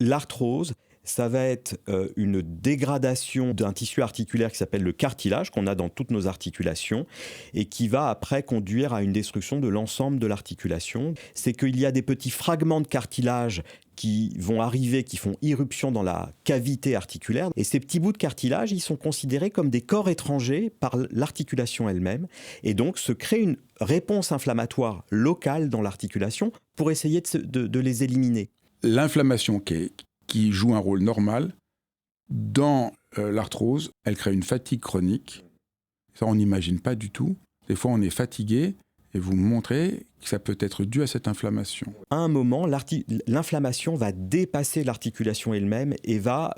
l'arthrose, ça va être une dégradation d'un tissu articulaire qui s'appelle le cartilage, qu'on a dans toutes nos articulations, et qui va après conduire à une destruction de l'ensemble de l'articulation. C'est qu'il y a des petits fragments de cartilage qui vont arriver, qui font irruption dans la cavité articulaire. Et ces petits bouts de cartilage, ils sont considérés comme des corps étrangers par l'articulation elle-même. Et donc, se crée une réponse inflammatoire locale dans l'articulation pour essayer de les éliminer. L'inflammation qui joue un rôle normal, dans l'arthrose, elle crée une fatigue chronique. Ça, on n'imagine pas du tout. Des fois, on est fatigué et vous montrez que ça peut être dû à cette inflammation. À un moment, l'inflammation va dépasser l'articulation elle-même et va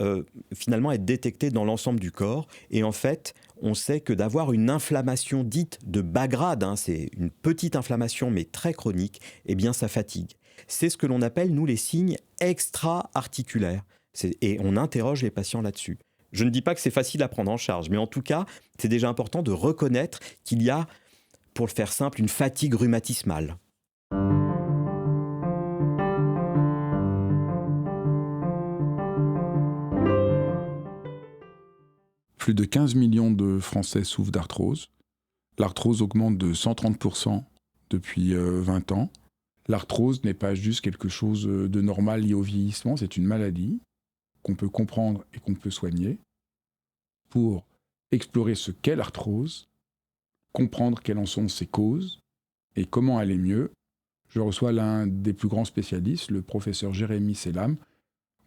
finalement être détectée dans l'ensemble du corps. Et en fait, on sait que d'avoir une inflammation dite de bas grade, c'est une petite inflammation mais très chronique, eh bien ça fatigue. C'est ce que l'on appelle, nous, les signes extra-articulaires. Et on interroge les patients là-dessus. Je ne dis pas que c'est facile à prendre en charge, mais en tout cas, c'est déjà important de reconnaître qu'il y a, pour le faire simple, une fatigue rhumatismale. Plus de 15 millions de Français souffrent d'arthrose. L'arthrose augmente de 130% depuis 20 ans. L'arthrose n'est pas juste quelque chose de normal lié au vieillissement, c'est une maladie qu'on peut comprendre et qu'on peut soigner. Pour explorer ce qu'est l'arthrose, comprendre quelles en sont ses causes et comment aller mieux, je reçois l'un des plus grands spécialistes, le professeur Jérémy Selam.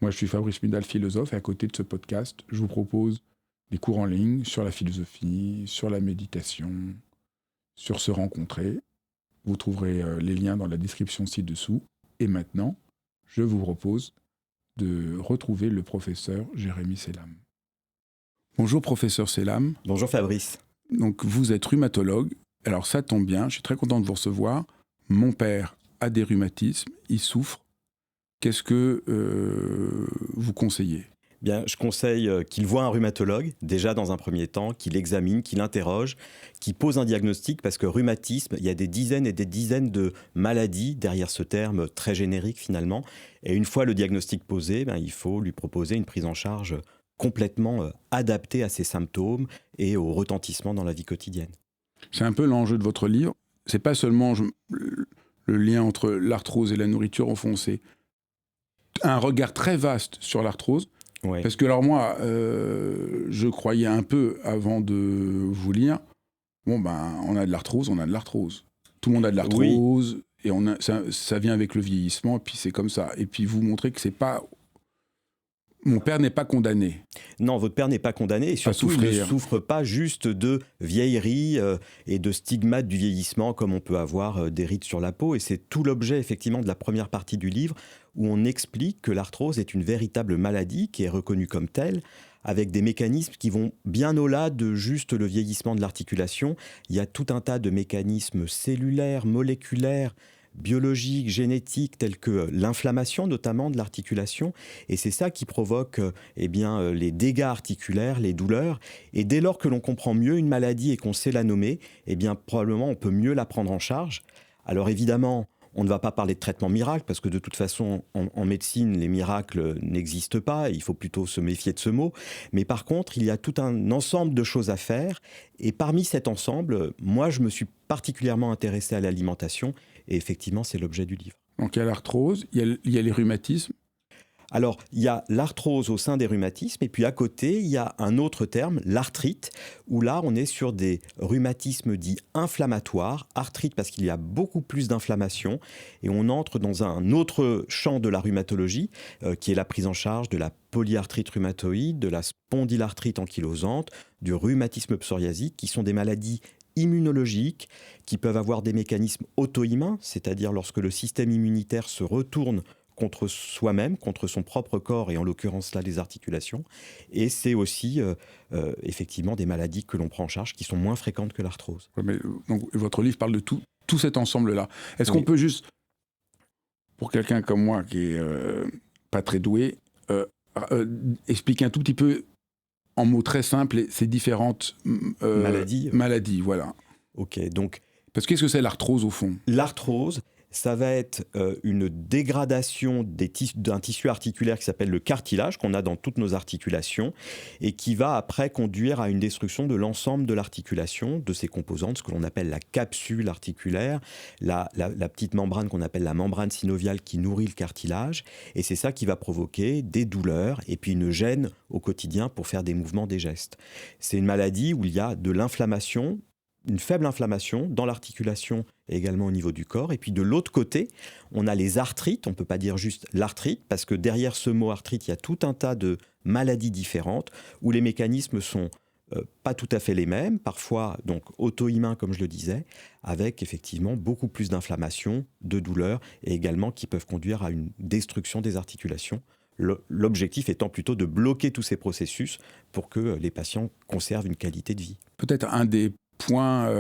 Moi, je suis Fabrice Mudal, philosophe, et à côté de ce podcast, je vous propose des cours en ligne sur la philosophie, sur la méditation, sur se rencontrer. Vous trouverez les liens dans la description ci-dessous. Et maintenant, je vous propose de retrouver le professeur Jérémy Selam. Bonjour professeur Selam. Bonjour Fabrice. Donc vous êtes rhumatologue. Alors ça tombe bien, je suis très content de vous recevoir. Mon père a des rhumatismes, il souffre. Qu'est-ce que vous conseillez ? Bien, je conseille qu'il voie un rhumatologue, déjà dans un premier temps, qu'il examine, qu'il interroge, qu'il pose un diagnostic, parce que rhumatisme, il y a des dizaines et des dizaines de maladies derrière ce terme très générique finalement. Et une fois le diagnostic posé, il faut lui proposer une prise en charge complètement adaptée à ses symptômes et au retentissement dans la vie quotidienne. C'est un peu l'enjeu de votre livre. C'est pas seulement le lien entre l'arthrose et la nourriture, au fond, c'est un regard très vaste sur l'arthrose. Ouais. Parce que alors moi, je croyais un peu avant de vous lire, on a de l'arthrose, on a de l'arthrose. Tout le monde a de l'arthrose, oui. Et ça vient avec le vieillissement, et puis c'est comme ça. Et puis vous montrez que c'est pas... Mon père n'est pas condamné. Non, votre père n'est pas condamné, et surtout il ne souffre pas juste de vieillerie et de stigmates du vieillissement comme on peut avoir des rides sur la peau. Et c'est tout l'objet effectivement de la première partie du livre, où on explique que l'arthrose est une véritable maladie qui est reconnue comme telle, avec des mécanismes qui vont bien au-delà de juste le vieillissement de l'articulation. Il y a tout un tas de mécanismes cellulaires, moléculaires, biologiques, génétiques, tels que l'inflammation notamment de l'articulation. Et c'est ça qui provoque les dégâts articulaires, les douleurs. Et dès lors que l'on comprend mieux une maladie et qu'on sait la nommer, probablement on peut mieux la prendre en charge. Alors évidemment, on ne va pas parler de traitement miracle, parce que de toute façon, en médecine, les miracles n'existent pas, il faut plutôt se méfier de ce mot. Mais par contre, il y a tout un ensemble de choses à faire. Et parmi cet ensemble, moi, je me suis particulièrement intéressé à l'alimentation. Et effectivement, c'est l'objet du livre. Donc il y a l'arthrose, il y a les rhumatismes. Alors, il y a l'arthrose au sein des rhumatismes, et puis à côté, il y a un autre terme, l'arthrite, où là, on est sur des rhumatismes dits inflammatoires. Arthrite parce qu'il y a beaucoup plus d'inflammation, et on entre dans un autre champ de la rhumatologie, qui est la prise en charge de la polyarthrite rhumatoïde, de la spondylarthrite ankylosante, du rhumatisme psoriasique, qui sont des maladies immunologiques, qui peuvent avoir des mécanismes auto-immuns, c'est-à-dire lorsque le système immunitaire se retourne contre soi-même, contre son propre corps, et en l'occurrence là les articulations. Et c'est aussi effectivement des maladies que l'on prend en charge qui sont moins fréquentes que l'arthrose. Ouais, mais, donc, votre livre parle de tout cet ensemble-là. Est-ce qu'on peut juste, pour quelqu'un comme moi qui est pas très doué, expliquer un tout petit peu en mots très simples ces différentes maladies, voilà. Ok, donc... Parce que qu'est-ce que c'est l'arthrose au fond ? L'arthrose, ça va être une dégradation d'un tissu articulaire qui s'appelle le cartilage, qu'on a dans toutes nos articulations, et qui va après conduire à une destruction de l'ensemble de l'articulation, de ses composantes, ce que l'on appelle la capsule articulaire, la petite membrane qu'on appelle la membrane synoviale qui nourrit le cartilage, et c'est ça qui va provoquer des douleurs et puis une gêne au quotidien pour faire des mouvements, des gestes. C'est une maladie où il y a de l'inflammation, une faible inflammation dans l'articulation et également au niveau du corps. Et puis de l'autre côté, on a les arthrites. On ne peut pas dire juste l'arthrite, parce que derrière ce mot arthrite, il y a tout un tas de maladies différentes où les mécanismes sont pas tout à fait les mêmes, parfois donc auto-immuns comme je le disais, avec effectivement beaucoup plus d'inflammation, de douleurs, et également qui peuvent conduire à une destruction des articulations. L'objectif étant plutôt de bloquer tous ces processus pour que les patients conservent une qualité de vie. Peut-être un des points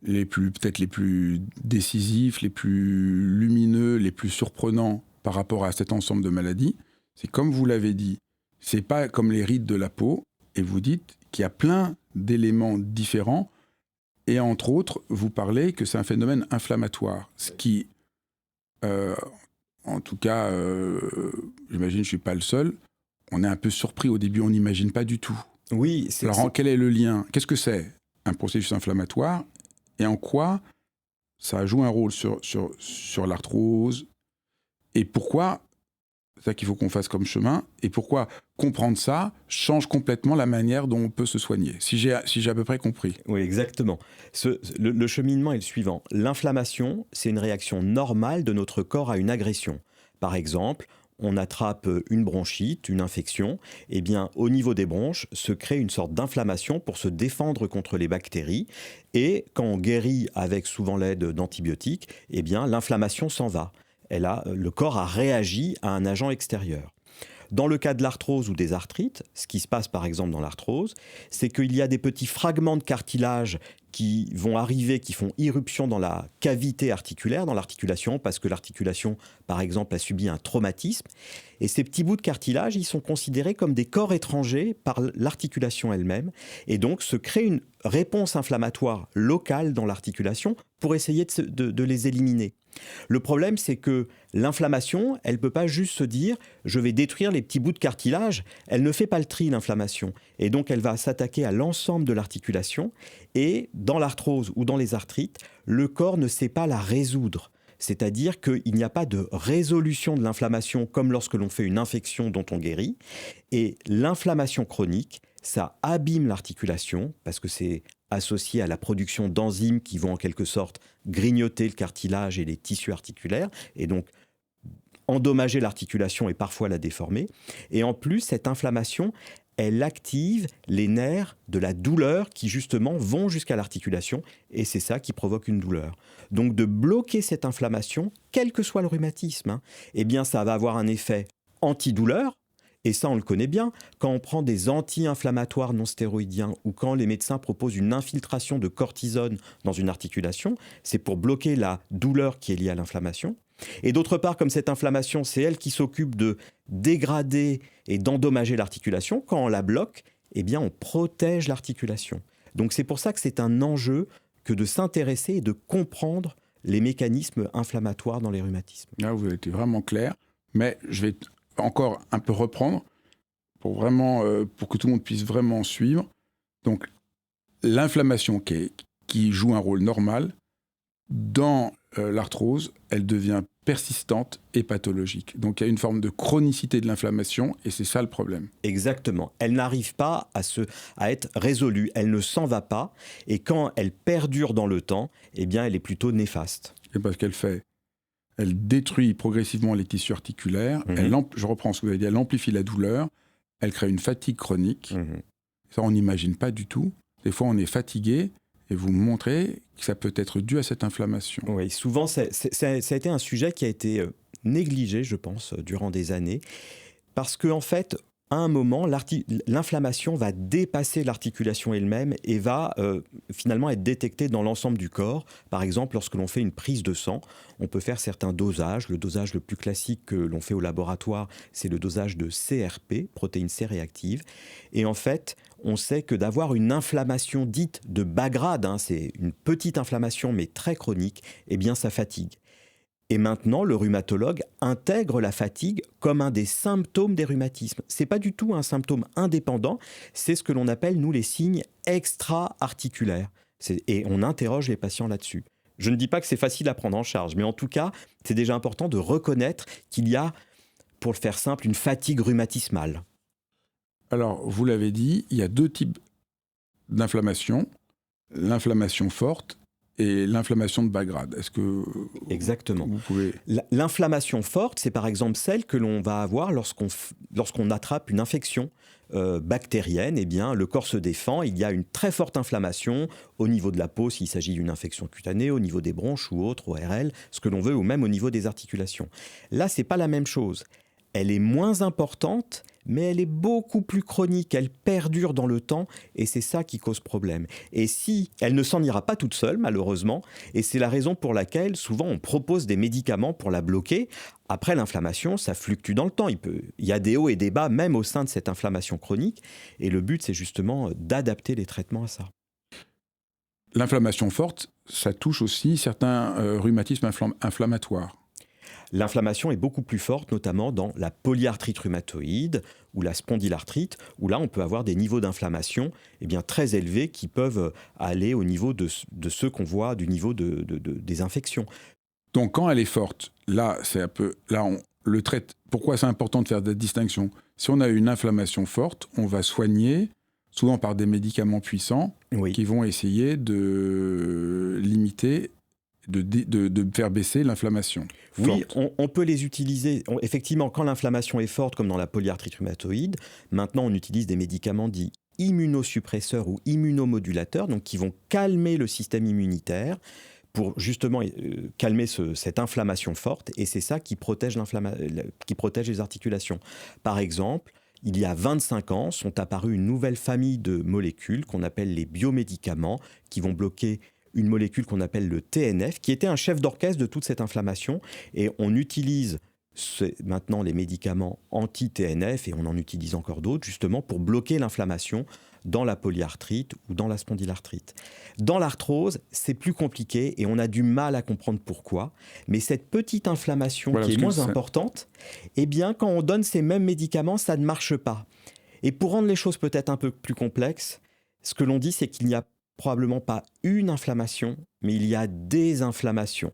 les plus décisifs, les plus lumineux, les plus surprenants par rapport à cet ensemble de maladies, c'est comme vous l'avez dit, c'est pas comme les rides de la peau, et vous dites qu'il y a plein d'éléments différents, et entre autres, vous parlez que c'est un phénomène inflammatoire, ce qui, en tout cas, j'imagine que je ne suis pas le seul, on est un peu surpris au début, on n'imagine pas du tout. Oui. Alors, quel est le lien ? Qu'est-ce que c'est un processus inflammatoire et en quoi ça joue un rôle sur l'arthrose ? Et pourquoi, c'est ça qu'il faut qu'on fasse comme chemin, et pourquoi comprendre ça change complètement la manière dont on peut se soigner, si j'ai à peu près compris. Oui, exactement. Le cheminement est le suivant. L'inflammation, c'est une réaction normale de notre corps à une agression. Par exemple, on attrape une bronchite, une infection, eh bien, au niveau des bronches, se crée une sorte d'inflammation pour se défendre contre les bactéries. Et quand on guérit avec souvent l'aide d'antibiotiques, eh bien, l'inflammation s'en va. Le corps a réagi à un agent extérieur. Dans le cas de l'arthrose ou des arthrites, ce qui se passe par exemple dans l'arthrose, c'est qu'il y a des petits fragments de cartilage qui vont arriver, qui font irruption dans la cavité articulaire, dans l'articulation, parce que l'articulation, par exemple, a subi un traumatisme. Et ces petits bouts de cartilage, ils sont considérés comme des corps étrangers par l'articulation elle-même. Et donc, se crée une réponse inflammatoire locale dans l'articulation pour essayer de les éliminer. Le problème, c'est que l'inflammation, elle ne peut pas juste se dire « je vais détruire les petits bouts de cartilage ». Elle ne fait pas le tri, l'inflammation. Et donc, elle va s'attaquer à l'ensemble de l'articulation. Et dans l'arthrose ou dans les arthrites, le corps ne sait pas la résoudre. C'est-à-dire qu'il n'y a pas de résolution de l'inflammation comme lorsque l'on fait une infection dont on guérit. Et l'inflammation chronique, ça abîme l'articulation parce que c'est associé à la production d'enzymes qui vont en quelque sorte grignoter le cartilage et les tissus articulaires et donc endommager l'articulation et parfois la déformer. Et en plus, cette inflammation, elle active les nerfs de la douleur qui justement vont jusqu'à l'articulation et c'est ça qui provoque une douleur. Donc de bloquer cette inflammation, quel que soit le rhumatisme, eh bien ça va avoir un effet antidouleur. Et ça, on le connaît bien, quand on prend des anti-inflammatoires non stéroïdiens ou quand les médecins proposent une infiltration de cortisone dans une articulation, c'est pour bloquer la douleur qui est liée à l'inflammation. Et d'autre part, comme cette inflammation, c'est elle qui s'occupe de dégrader et d'endommager l'articulation, quand on la bloque, eh bien, on protège l'articulation. Donc c'est pour ça que c'est un enjeu que de s'intéresser et de comprendre les mécanismes inflammatoires dans les rhumatismes. Là, vous avez été vraiment clair, mais je vais encore un peu reprendre pour que tout le monde puisse vraiment suivre. Donc, l'inflammation qui joue un rôle normal, dans l'arthrose, elle devient persistante et pathologique. Donc, il y a une forme de chronicité de l'inflammation et c'est ça le problème. Exactement. Elle n'arrive pas à être résolue. Elle ne s'en va pas. Et quand elle perdure dans le temps, eh bien, elle est plutôt néfaste. Et parce qu'elle détruit progressivement les tissus articulaires. Je reprends ce que vous avez dit, elle amplifie la douleur. Elle crée une fatigue chronique. Ça, on n'imagine pas du tout. Des fois, on est fatigué et vous montrez que ça peut être dû à cette inflammation. Oui, souvent, ça a été un sujet qui a été négligé, je pense, durant des années. Parce qu'en fait, à un moment, l'inflammation va dépasser l'articulation elle-même et va finalement être détectée dans l'ensemble du corps. Par exemple, lorsque l'on fait une prise de sang, on peut faire certains dosages. Le dosage le plus classique que l'on fait au laboratoire, c'est le dosage de CRP, protéine C réactive. Et en fait, on sait que d'avoir une inflammation dite de bas grade, c'est une petite inflammation mais très chronique, eh bien ça fatigue. Et maintenant, le rhumatologue intègre la fatigue comme un des symptômes des rhumatismes. Ce n'est pas du tout un symptôme indépendant, c'est ce que l'on appelle, nous, les signes extra-articulaires. Et on interroge les patients là-dessus. Je ne dis pas que c'est facile à prendre en charge, mais en tout cas, c'est déjà important de reconnaître qu'il y a, pour le faire simple, une fatigue rhumatismale. Alors, vous l'avez dit, il y a 2 types d'inflammation. L'inflammation forte et l'inflammation de bas grade. Est-ce que Exactement. Vous pouvez... L'inflammation forte, c'est par exemple celle que l'on va avoir lorsqu'on attrape une infection bactérienne. Eh bien, le corps se défend. Il y a une très forte inflammation au niveau de la peau, s'il s'agit d'une infection cutanée, au niveau des bronches ou autres, ORL, ce que l'on veut, ou même au niveau des articulations. Là, c'est pas la même chose. Elle est moins importante, mais elle est beaucoup plus chronique, elle perdure dans le temps, et c'est ça qui cause problème. Et si elle ne s'en ira pas toute seule, malheureusement, et c'est la raison pour laquelle, souvent, on propose des médicaments pour la bloquer. Après, l'inflammation, ça fluctue dans le temps. Il y a des hauts et des bas, même au sein de cette inflammation chronique, et le but, c'est justement d'adapter les traitements à ça. L'inflammation forte, ça touche aussi certains rhumatismes inflammatoires. L'inflammation est beaucoup plus forte, notamment dans la polyarthrite rhumatoïde ou la spondylarthrite, où là, on peut avoir des niveaux d'inflammation très élevés qui peuvent aller au niveau de ceux qu'on voit du niveau des infections. Donc, quand elle est forte, là, c'est un peu... Là, on le traite. Pourquoi c'est important de faire des distinctions ? Si on a une inflammation forte, on va soigner, souvent par des médicaments puissants, qui vont essayer de limiter... De faire baisser l'inflammation. Oui, on peut les utiliser. Effectivement, quand l'inflammation est forte, comme dans la polyarthrite rhumatoïde, maintenant on utilise des médicaments dits immunosuppresseurs ou immunomodulateurs, donc qui vont calmer le système immunitaire pour justement calmer cette inflammation forte, et c'est ça qui protège les articulations. Par exemple, il y a 25 ans, sont apparues une nouvelle famille de molécules qu'on appelle les biomédicaments, qui vont bloquer une molécule qu'on appelle le TNF, qui était un chef d'orchestre de toute cette inflammation. Et on utilise maintenant les médicaments anti-TNF, et on en utilise encore d'autres, justement pour bloquer l'inflammation dans la polyarthrite ou dans la spondylarthrite. Dans l'arthrose, c'est plus compliqué et on a du mal à comprendre pourquoi. Mais cette petite inflammation qui est moins importante, eh bien, quand on donne ces mêmes médicaments, ça ne marche pas. Et pour rendre les choses peut-être un peu plus complexes, ce que l'on dit, c'est qu'il n'y a probablement pas une inflammation, mais il y a des inflammations.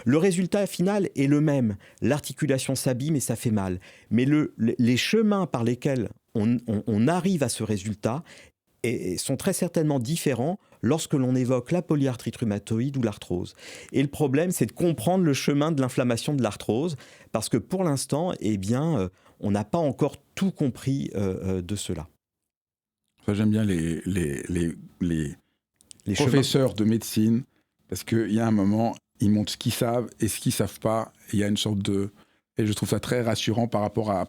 Le résultat final est le même. L'articulation s'abîme et ça fait mal. Mais les chemins par lesquels on arrive à ce résultat sont très certainement différents lorsque l'on évoque la polyarthrite rhumatoïde ou l'arthrose. Et le problème, c'est de comprendre le chemin de l'inflammation de l'arthrose, parce que pour l'instant, on n'a pas encore tout compris de cela. Ça, j'aime bien les professeurs de médecine, parce qu'il y a un moment, ils montrent ce qu'ils savent et ce qu'ils ne savent pas. Il y a une sorte de... Et je trouve ça très rassurant par rapport à...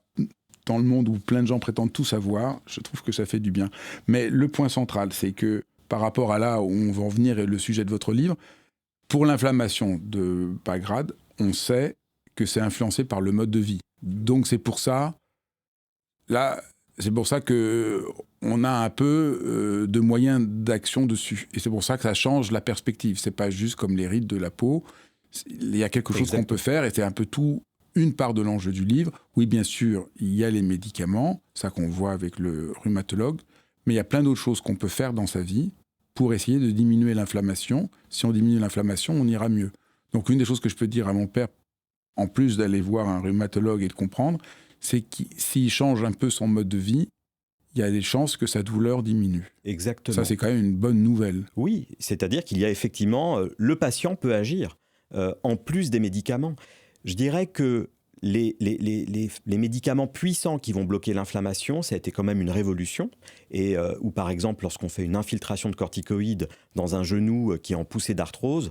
Dans le monde où plein de gens prétendent tout savoir, je trouve que ça fait du bien. Mais le point central, c'est que par rapport à là où on va en venir et le sujet de votre livre, pour l'inflammation de bas grade, on sait que c'est influencé par le mode de vie. Donc c'est pour ça... Là... C'est pour ça qu'on a un peu de moyens d'action dessus. Et c'est pour ça que ça change la perspective. C'est pas juste comme les rides de la peau. Il y a quelque chose qu'on peut faire, et c'est un peu une part de l'enjeu du livre. Oui, bien sûr, il y a les médicaments, ça qu'on voit avec le rhumatologue, mais il y a plein d'autres choses qu'on peut faire dans sa vie pour essayer de diminuer l'inflammation. Si on diminue l'inflammation, on ira mieux. Donc une des choses que je peux dire à mon père, en plus d'aller voir un rhumatologue et de comprendre, c'est que s'il change un peu son mode de vie, il y a des chances que sa douleur diminue. Exactement. Ça, c'est quand même une bonne nouvelle. Oui, c'est-à-dire qu'il y a effectivement... le patient peut agir, en plus des médicaments. Je dirais que les médicaments puissants qui vont bloquer l'inflammation, ça a été quand même une révolution. Et ou par exemple, lorsqu'on fait une infiltration de corticoïdes dans un genou qui est en poussée d'arthrose,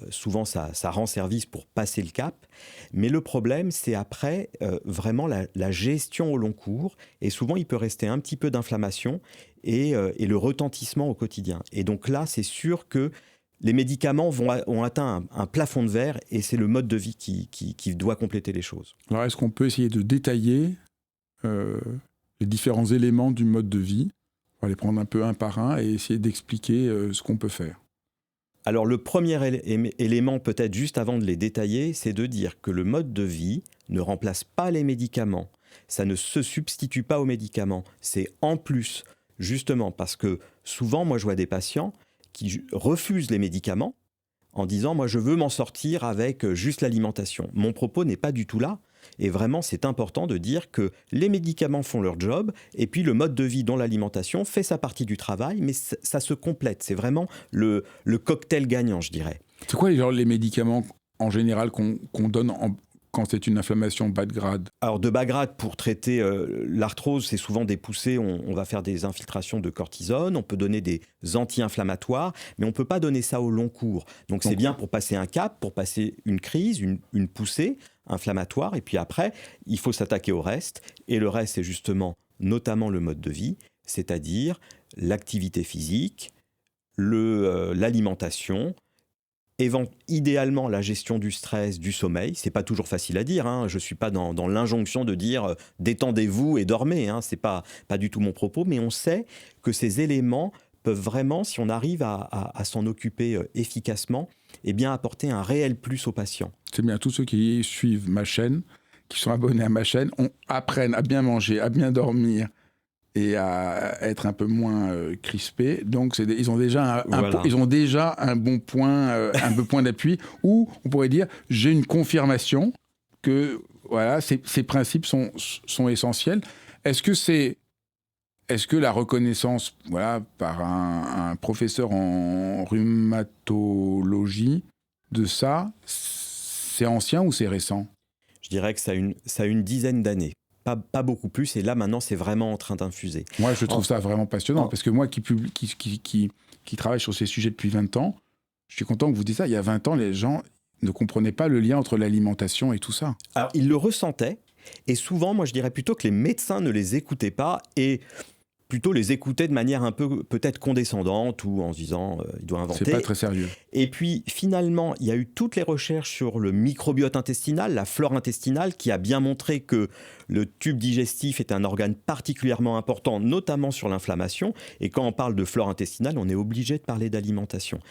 souvent ça rend service pour passer le cap. Mais le problème, c'est après vraiment la gestion au long cours. Et souvent, il peut rester un petit peu d'inflammation et le retentissement au quotidien. Et donc là, c'est sûr que les médicaments ont atteint un plafond de verre et c'est le mode de vie qui doit compléter les choses. Alors, est-ce qu'on peut essayer de détailler les différents éléments du mode de vie? On va les prendre un peu un par un et essayer d'expliquer ce qu'on peut faire. Alors, le premier élément, peut-être juste avant de les détailler, c'est de dire que le mode de vie ne remplace pas les médicaments. Ça ne se substitue pas aux médicaments. C'est en plus, justement, parce que souvent, moi, je vois des patients qui refusent les médicaments en disant « moi, je veux m'en sortir avec juste l'alimentation ». Mon propos n'est pas du tout là. Et vraiment, c'est important de dire que les médicaments font leur job et puis le mode de vie, dont l'alimentation, fait sa partie du travail, mais ça se complète. C'est vraiment le cocktail gagnant, je dirais. C'est quoi les médicaments en général qu'on donne quand c'est une inflammation bas de grade? Alors de bas grade, pour traiter l'arthrose, c'est souvent des poussées, on va faire des infiltrations de cortisone, on peut donner des anti-inflammatoires, mais on ne peut pas donner ça au long cours. Donc c'est bien pour passer un cap, pour passer une crise, une poussée inflammatoire, et puis après, il faut s'attaquer au reste, et le reste, c'est justement notamment le mode de vie, c'est-à-dire l'activité physique, l'alimentation, idéalement la gestion du stress, du sommeil. C'est pas toujours facile à dire, hein. Je suis pas dans l'injonction de dire détendez-vous et dormez, hein. C'est pas du tout mon propos, mais on sait que ces éléments peuvent vraiment, si on arrive à s'en occuper efficacement, eh bien apporter un réel plus aux patients. C'est bien, tous ceux qui suivent ma chaîne, qui sont abonnés à ma chaîne, apprennent à bien manger, à bien dormir et à être un peu moins crispés. Donc ils ont déjà un bon point, un bon point d'appui, où on pourrait dire j'ai une confirmation que voilà, ces principes sont essentiels. Est-ce que la reconnaissance, voilà, par un professeur en rhumatologie de ça, c'est ancien ou c'est récent? Je dirais que ça a une dizaine d'années. Pas beaucoup plus, et là maintenant c'est vraiment en train d'infuser. Moi je trouve ça vraiment passionnant, parce que moi qui travaille sur ces sujets depuis 20 ans, je suis content que vous disiez ça. Il y a 20 ans, les gens ne comprenaient pas le lien entre l'alimentation et tout ça. Alors ils le ressentaient, et souvent moi je dirais plutôt que les médecins ne les écoutaient pas, et plutôt les écoutaient de manière un peu peut-être condescendante, ou en se disant il doit inventer. C'est pas très sérieux. Et puis finalement, il y a eu toutes les recherches sur le microbiote intestinal, la flore intestinale, qui a bien montré que le tube digestif est un organe particulièrement important, notamment sur l'inflammation. Et quand on parle de flore intestinale, on est obligé de parler d'alimentation.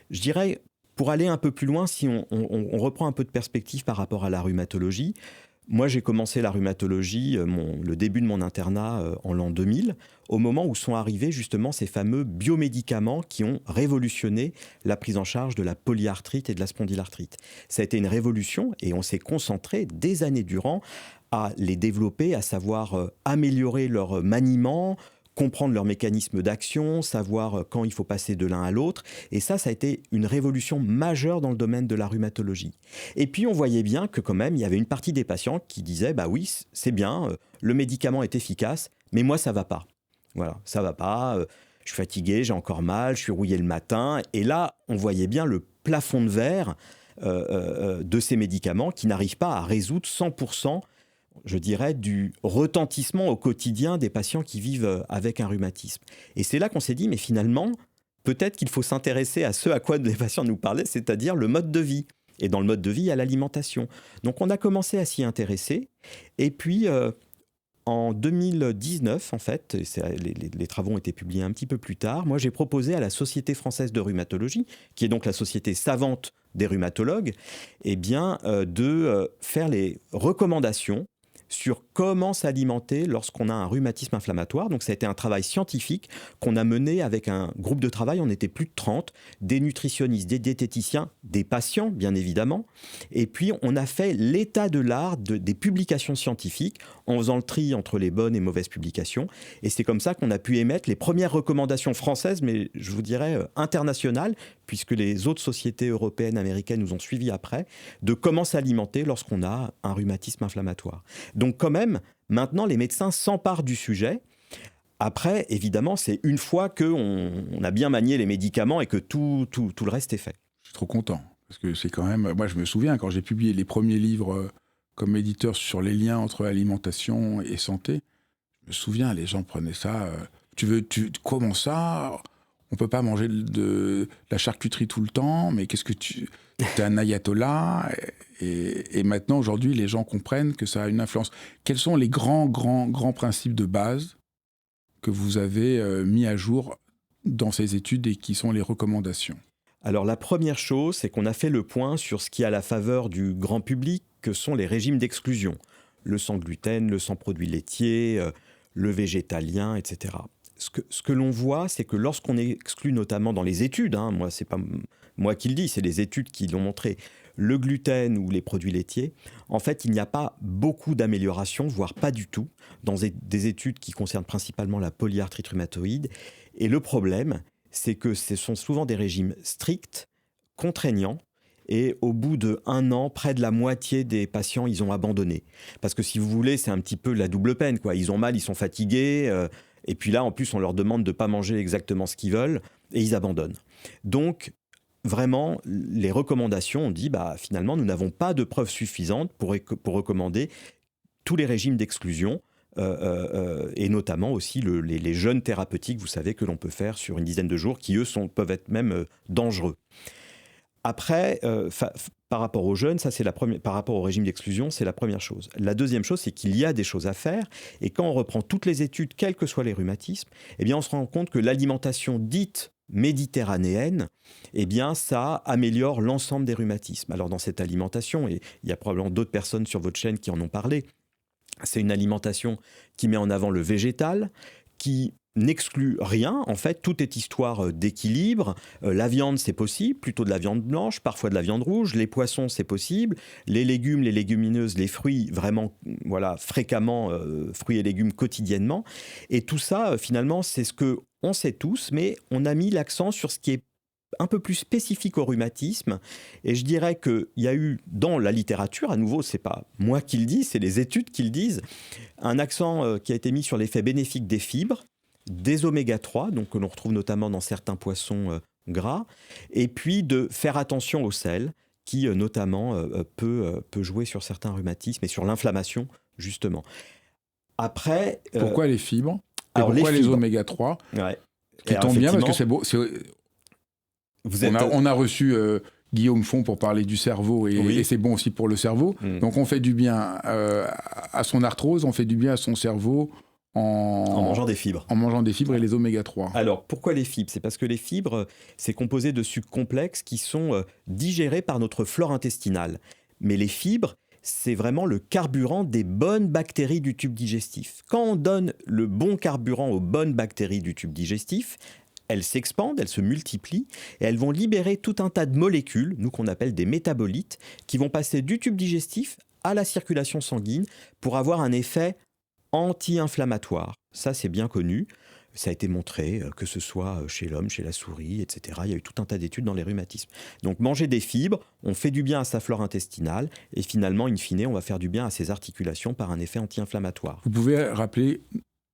Je dirais, pour aller un peu plus loin, si on reprend un peu de perspective par rapport à la rhumatologie, moi, j'ai commencé la rhumatologie, le début de mon internat en l'an 2000, au moment où sont arrivés justement ces fameux biomédicaments qui ont révolutionné la prise en charge de la polyarthrite et de la spondylarthrite. Ça a été une révolution, et on s'est concentré des années durant à les développer, à savoir améliorer leur maniement, comprendre leurs mécanismes d'action, savoir quand il faut passer de l'un à l'autre. Et ça a été une révolution majeure dans le domaine de la rhumatologie. Et puis, on voyait bien que quand même, il y avait une partie des patients qui disaient « bah oui, c'est bien, le médicament est efficace, mais moi, ça va pas. Voilà, ça va pas, je suis fatigué, j'ai encore mal, je suis rouillé le matin. » Et là, on voyait bien le plafond de verre de ces médicaments qui n'arrivent pas à résoudre 100%, je dirais, du retentissement au quotidien des patients qui vivent avec un rhumatisme. Et c'est là qu'on s'est dit, mais finalement, peut-être qu'il faut s'intéresser à ce à quoi les patients nous parlaient, c'est-à-dire le mode de vie. Et dans le mode de vie, il y a l'alimentation. Donc on a commencé à s'y intéresser. Et puis, en 2019, en fait, les travaux ont été publiés un petit peu plus tard, moi j'ai proposé à la Société française de rhumatologie, qui est donc la société savante des rhumatologues, eh bien, de faire les recommandations sur comment s'alimenter lorsqu'on a un rhumatisme inflammatoire. Donc ça a été un travail scientifique qu'on a mené avec un groupe de travail. On était plus de 30, des nutritionnistes, des diététiciens, des patients bien évidemment. Et puis on a fait l'état de l'art des publications scientifiques en faisant le tri entre les bonnes et mauvaises publications. Et c'est comme ça qu'on a pu émettre les premières recommandations françaises, mais je vous dirais internationales, puisque les autres sociétés européennes, américaines nous ont suivis après, de comment s'alimenter lorsqu'on a un rhumatisme inflammatoire. Donc quand même, maintenant, les médecins s'emparent du sujet. Après, évidemment, c'est une fois qu'on a bien manié les médicaments et que tout le reste est fait. Je suis trop content. Parce que c'est quand même... Moi, je me souviens, quand j'ai publié les premiers livres comme éditeur sur les liens entre alimentation et santé, je me souviens, les gens prenaient ça... comment ça ? On peut pas manger de la charcuterie tout le temps, mais qu'est-ce que tu... T'es un ayatollah. Et maintenant, aujourd'hui, les gens comprennent que ça a une influence. Quels sont les grands principes de base que vous avez mis à jour dans ces études et qui sont les recommandations ? Alors la première chose, c'est qu'on a fait le point sur ce qui est à la faveur du grand public, que sont les régimes d'exclusion. Le sans gluten, le sans produits laitiers, le végétalien, etc. Ce que l'on voit, c'est que lorsqu'on exclut notamment dans les études, moi c'est pas moi qui le dis, c'est les études qui l'ont montré, le gluten ou les produits laitiers, en fait il n'y a pas beaucoup d'amélioration, voire pas du tout, dans des études qui concernent principalement la polyarthrite rhumatoïde. Et le problème, c'est que ce sont souvent des régimes stricts, contraignants, et au bout d'1 an, près de la moitié des patients, ils ont abandonné. Parce que si vous voulez, c'est un petit peu la double peine, quoi. Ils ont mal, ils sont fatigués, et puis là, en plus, on leur demande de ne pas manger exactement ce qu'ils veulent, et ils abandonnent. Donc, vraiment, les recommandations, on dit, finalement, nous n'avons pas de preuves suffisantes pour recommander tous les régimes d'exclusion, et notamment aussi les jeûnes thérapeutiques, vous savez, que l'on peut faire sur une dizaine de jours, qui, eux, peuvent être même dangereux. Après, par rapport aux jeunes, ça c'est par rapport au régime d'exclusion, c'est la première chose. La deuxième chose, c'est qu'il y a des choses à faire. Et quand on reprend toutes les études, quels que soient les rhumatismes, eh bien, on se rend compte que l'alimentation dite méditerranéenne, eh bien, ça améliore l'ensemble des rhumatismes. Alors dans cette alimentation, et il y a probablement d'autres personnes sur votre chaîne qui en ont parlé, c'est une alimentation qui met en avant le végétal, qui n'exclut rien. En fait, tout est histoire d'équilibre. La viande, c'est possible, plutôt de la viande blanche, parfois de la viande rouge. Les poissons, c'est possible. Les légumes, les légumineuses, les fruits, vraiment, fréquemment, fruits et légumes quotidiennement. Et tout ça, finalement, c'est ce qu'on sait tous, mais on a mis l'accent sur ce qui est un peu plus spécifique au rhumatisme. Et je dirais qu'il y a eu dans la littérature, à nouveau, c'est pas moi qui le dis, c'est les études qui le disent, un accent qui a été mis sur l'effet bénéfique des fibres, des oméga 3, donc que l'on retrouve notamment dans certains poissons gras, et puis de faire attention au sel, qui notamment peut jouer sur certains rhumatismes et sur l'inflammation, justement. Après... Pourquoi les fibres ? Pourquoi les oméga 3 ? Ouais. Qui tombent bien, parce que c'est beau. On a reçu Guillaume Font pour parler du cerveau, et c'est bon aussi pour le cerveau. Donc on fait du bien à son arthrose, on fait du bien à son cerveau en mangeant des fibres. En mangeant des fibres et les oméga 3. Alors, pourquoi les fibres ? C'est parce que les fibres, c'est composé de sucres complexes qui sont digérés par notre flore intestinale. Mais les fibres, c'est vraiment le carburant des bonnes bactéries du tube digestif. Quand on donne le bon carburant aux bonnes bactéries du tube digestif, elles s'expandent, elles se multiplient, et elles vont libérer tout un tas de molécules, nous qu'on appelle des métabolites, qui vont passer du tube digestif à la circulation sanguine pour avoir un effet anti-inflammatoire. Ça, c'est bien connu. Ça a été montré, que ce soit chez l'homme, chez la souris, etc. Il y a eu tout un tas d'études dans les rhumatismes. Donc, manger des fibres, on fait du bien à sa flore intestinale, et finalement, in fine, on va faire du bien à ses articulations par un effet anti-inflammatoire. Vous pouvez rappeler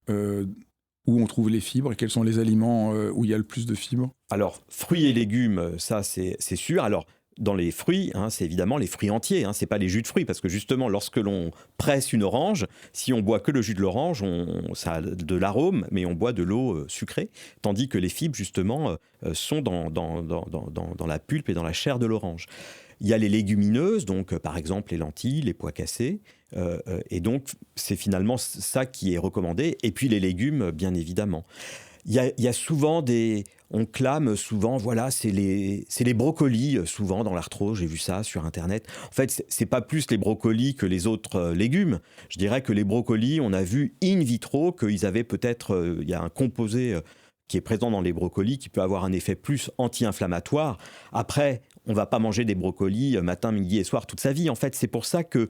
où on trouve les fibres et quels sont les aliments où il y a le plus de fibres ? Alors, fruits et légumes, ça, c'est sûr. Alors, dans les fruits, c'est évidemment les fruits entiers, c'est pas les jus de fruits, parce que justement, lorsque l'on presse une orange, si on boit que le jus de l'orange, ça a de l'arôme, mais on boit de l'eau sucrée, tandis que les fibres, justement, sont dans la pulpe et dans la chair de l'orange. Il y a les légumineuses, donc par exemple les lentilles, les pois cassés, et donc c'est finalement ça qui est recommandé, et puis les légumes, bien évidemment. Il y a souvent on clame souvent, voilà, c'est les brocolis, souvent dans l'arthrose, j'ai vu ça sur Internet. En fait, c'est pas plus les brocolis que les autres légumes. Je dirais que les brocolis, on a vu in vitro qu'ils avaient peut-être, il y a un composé qui est présent dans les brocolis qui peut avoir un effet plus anti-inflammatoire. Après, on va pas manger des brocolis matin, midi et soir toute sa vie. En fait, c'est pour ça que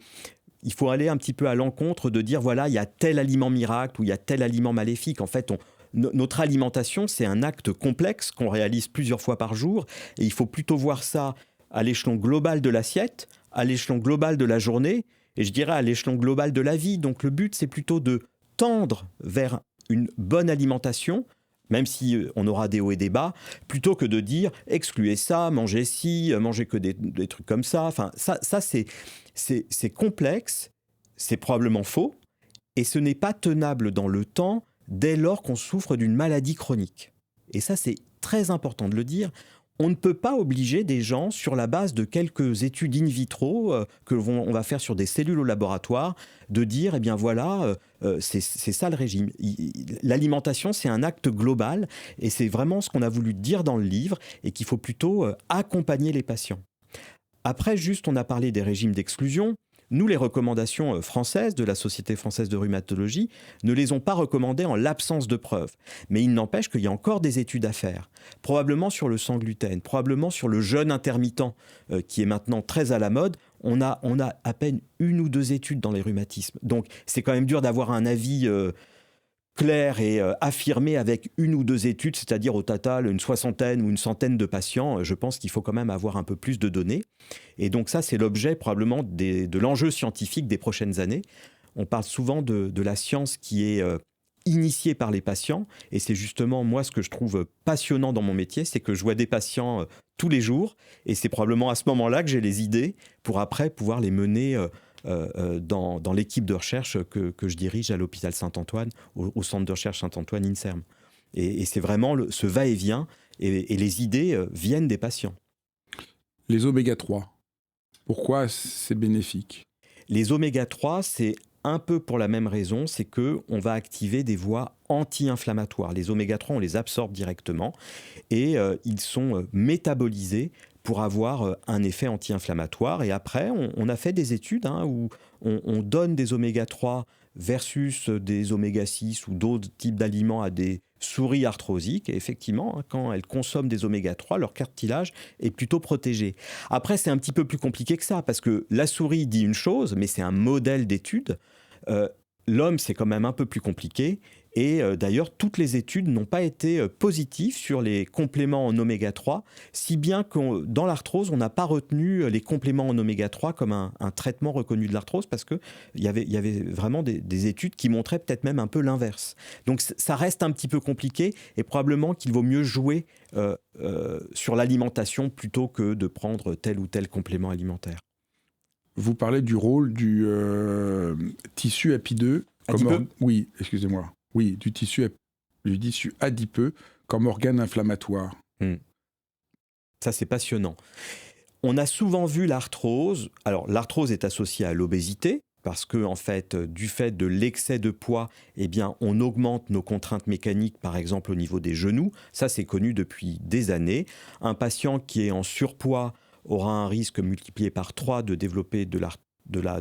il faut aller un petit peu à l'encontre de dire, voilà, il y a tel aliment miracle ou il y a tel aliment maléfique. En fait, notre alimentation, c'est un acte complexe qu'on réalise plusieurs fois par jour, et il faut plutôt voir ça à l'échelon global de l'assiette, à l'échelon global de la journée, et je dirais à l'échelon global de la vie. Donc le but, c'est plutôt de tendre vers une bonne alimentation même si on aura des hauts et des bas, plutôt que de dire excluez ça, mangez ci, mangez que des trucs comme ça. Enfin, ça c'est complexe, c'est probablement faux, et ce n'est pas tenable dans le temps dès lors qu'on souffre d'une maladie chronique. Et ça, c'est très important de le dire. On ne peut pas obliger des gens, sur la base de quelques études in vitro on va faire sur des cellules au laboratoire, de dire, eh bien voilà, c'est ça le régime. L'alimentation, c'est un acte global, et c'est vraiment ce qu'on a voulu dire dans le livre, et qu'il faut plutôt accompagner les patients. Après, juste, on a parlé des régimes d'exclusion. Nous, les recommandations françaises de la Société française de rhumatologie ne les ont pas recommandées en l'absence de preuves. Mais il n'empêche qu'il y a encore des études à faire. Probablement sur le sans gluten, probablement sur le jeûne intermittent, qui est maintenant très à la mode. On a à peine 1 ou 2 études dans les rhumatismes. Donc, c'est quand même dur d'avoir un avis clair et affirmé avec 1 ou 2 études, c'est-à-dire au total une 60aine ou une 100aine de patients. Je pense qu'il faut quand même avoir un peu plus de données. Et donc ça, c'est l'objet probablement de l'enjeu scientifique des prochaines années. On parle souvent de la science qui est initiée par les patients. Et c'est justement, moi, ce que je trouve passionnant dans mon métier, c'est que je vois des patients tous les jours. Et c'est probablement à ce moment-là que j'ai les idées pour après pouvoir les mener dans l'équipe de recherche que je dirige à l'hôpital Saint-Antoine, au centre de recherche Saint-Antoine INSERM. Et c'est vraiment ce va-et-vient, et les idées viennent des patients. Les oméga 3, pourquoi c'est bénéfique ? Les oméga 3, c'est un peu pour la même raison, c'est qu'on va activer des voies anti-inflammatoires. Les oméga 3, on les absorbe directement, et ils sont métabolisés pour avoir un effet anti-inflammatoire. Et après, on a fait des études où on donne des oméga 3 versus des oméga 6 ou d'autres types d'aliments à des souris arthrosiques. Et effectivement, quand elles consomment des oméga 3, leur cartilage est plutôt protégé. Après, c'est un petit peu plus compliqué que ça, parce que la souris dit une chose, mais c'est un modèle d'étude. L'homme, c'est quand même un peu plus compliqué. Et d'ailleurs, toutes les études n'ont pas été positives sur les compléments en oméga 3, si bien que dans l'arthrose, on n'a pas retenu les compléments en oméga 3 comme un traitement reconnu de l'arthrose, parce qu'il y avait vraiment des études qui montraient peut-être même un peu l'inverse. Donc ça reste un petit peu compliqué, et probablement qu'il vaut mieux jouer sur l'alimentation plutôt que de prendre tel ou tel complément alimentaire. Vous parlez du rôle du tissu adipeux. Oui, excusez-moi. Oui, du tissu adipeux comme organe inflammatoire. Ça, c'est passionnant. On a souvent vu l'arthrose. Alors, l'arthrose est associée à l'obésité, parce que, en fait, du fait de l'excès de poids, eh bien, on augmente nos contraintes mécaniques, par exemple au niveau des genoux. Ça, c'est connu depuis des années. Un patient qui est en surpoids aura un risque multiplié par 3 de développer de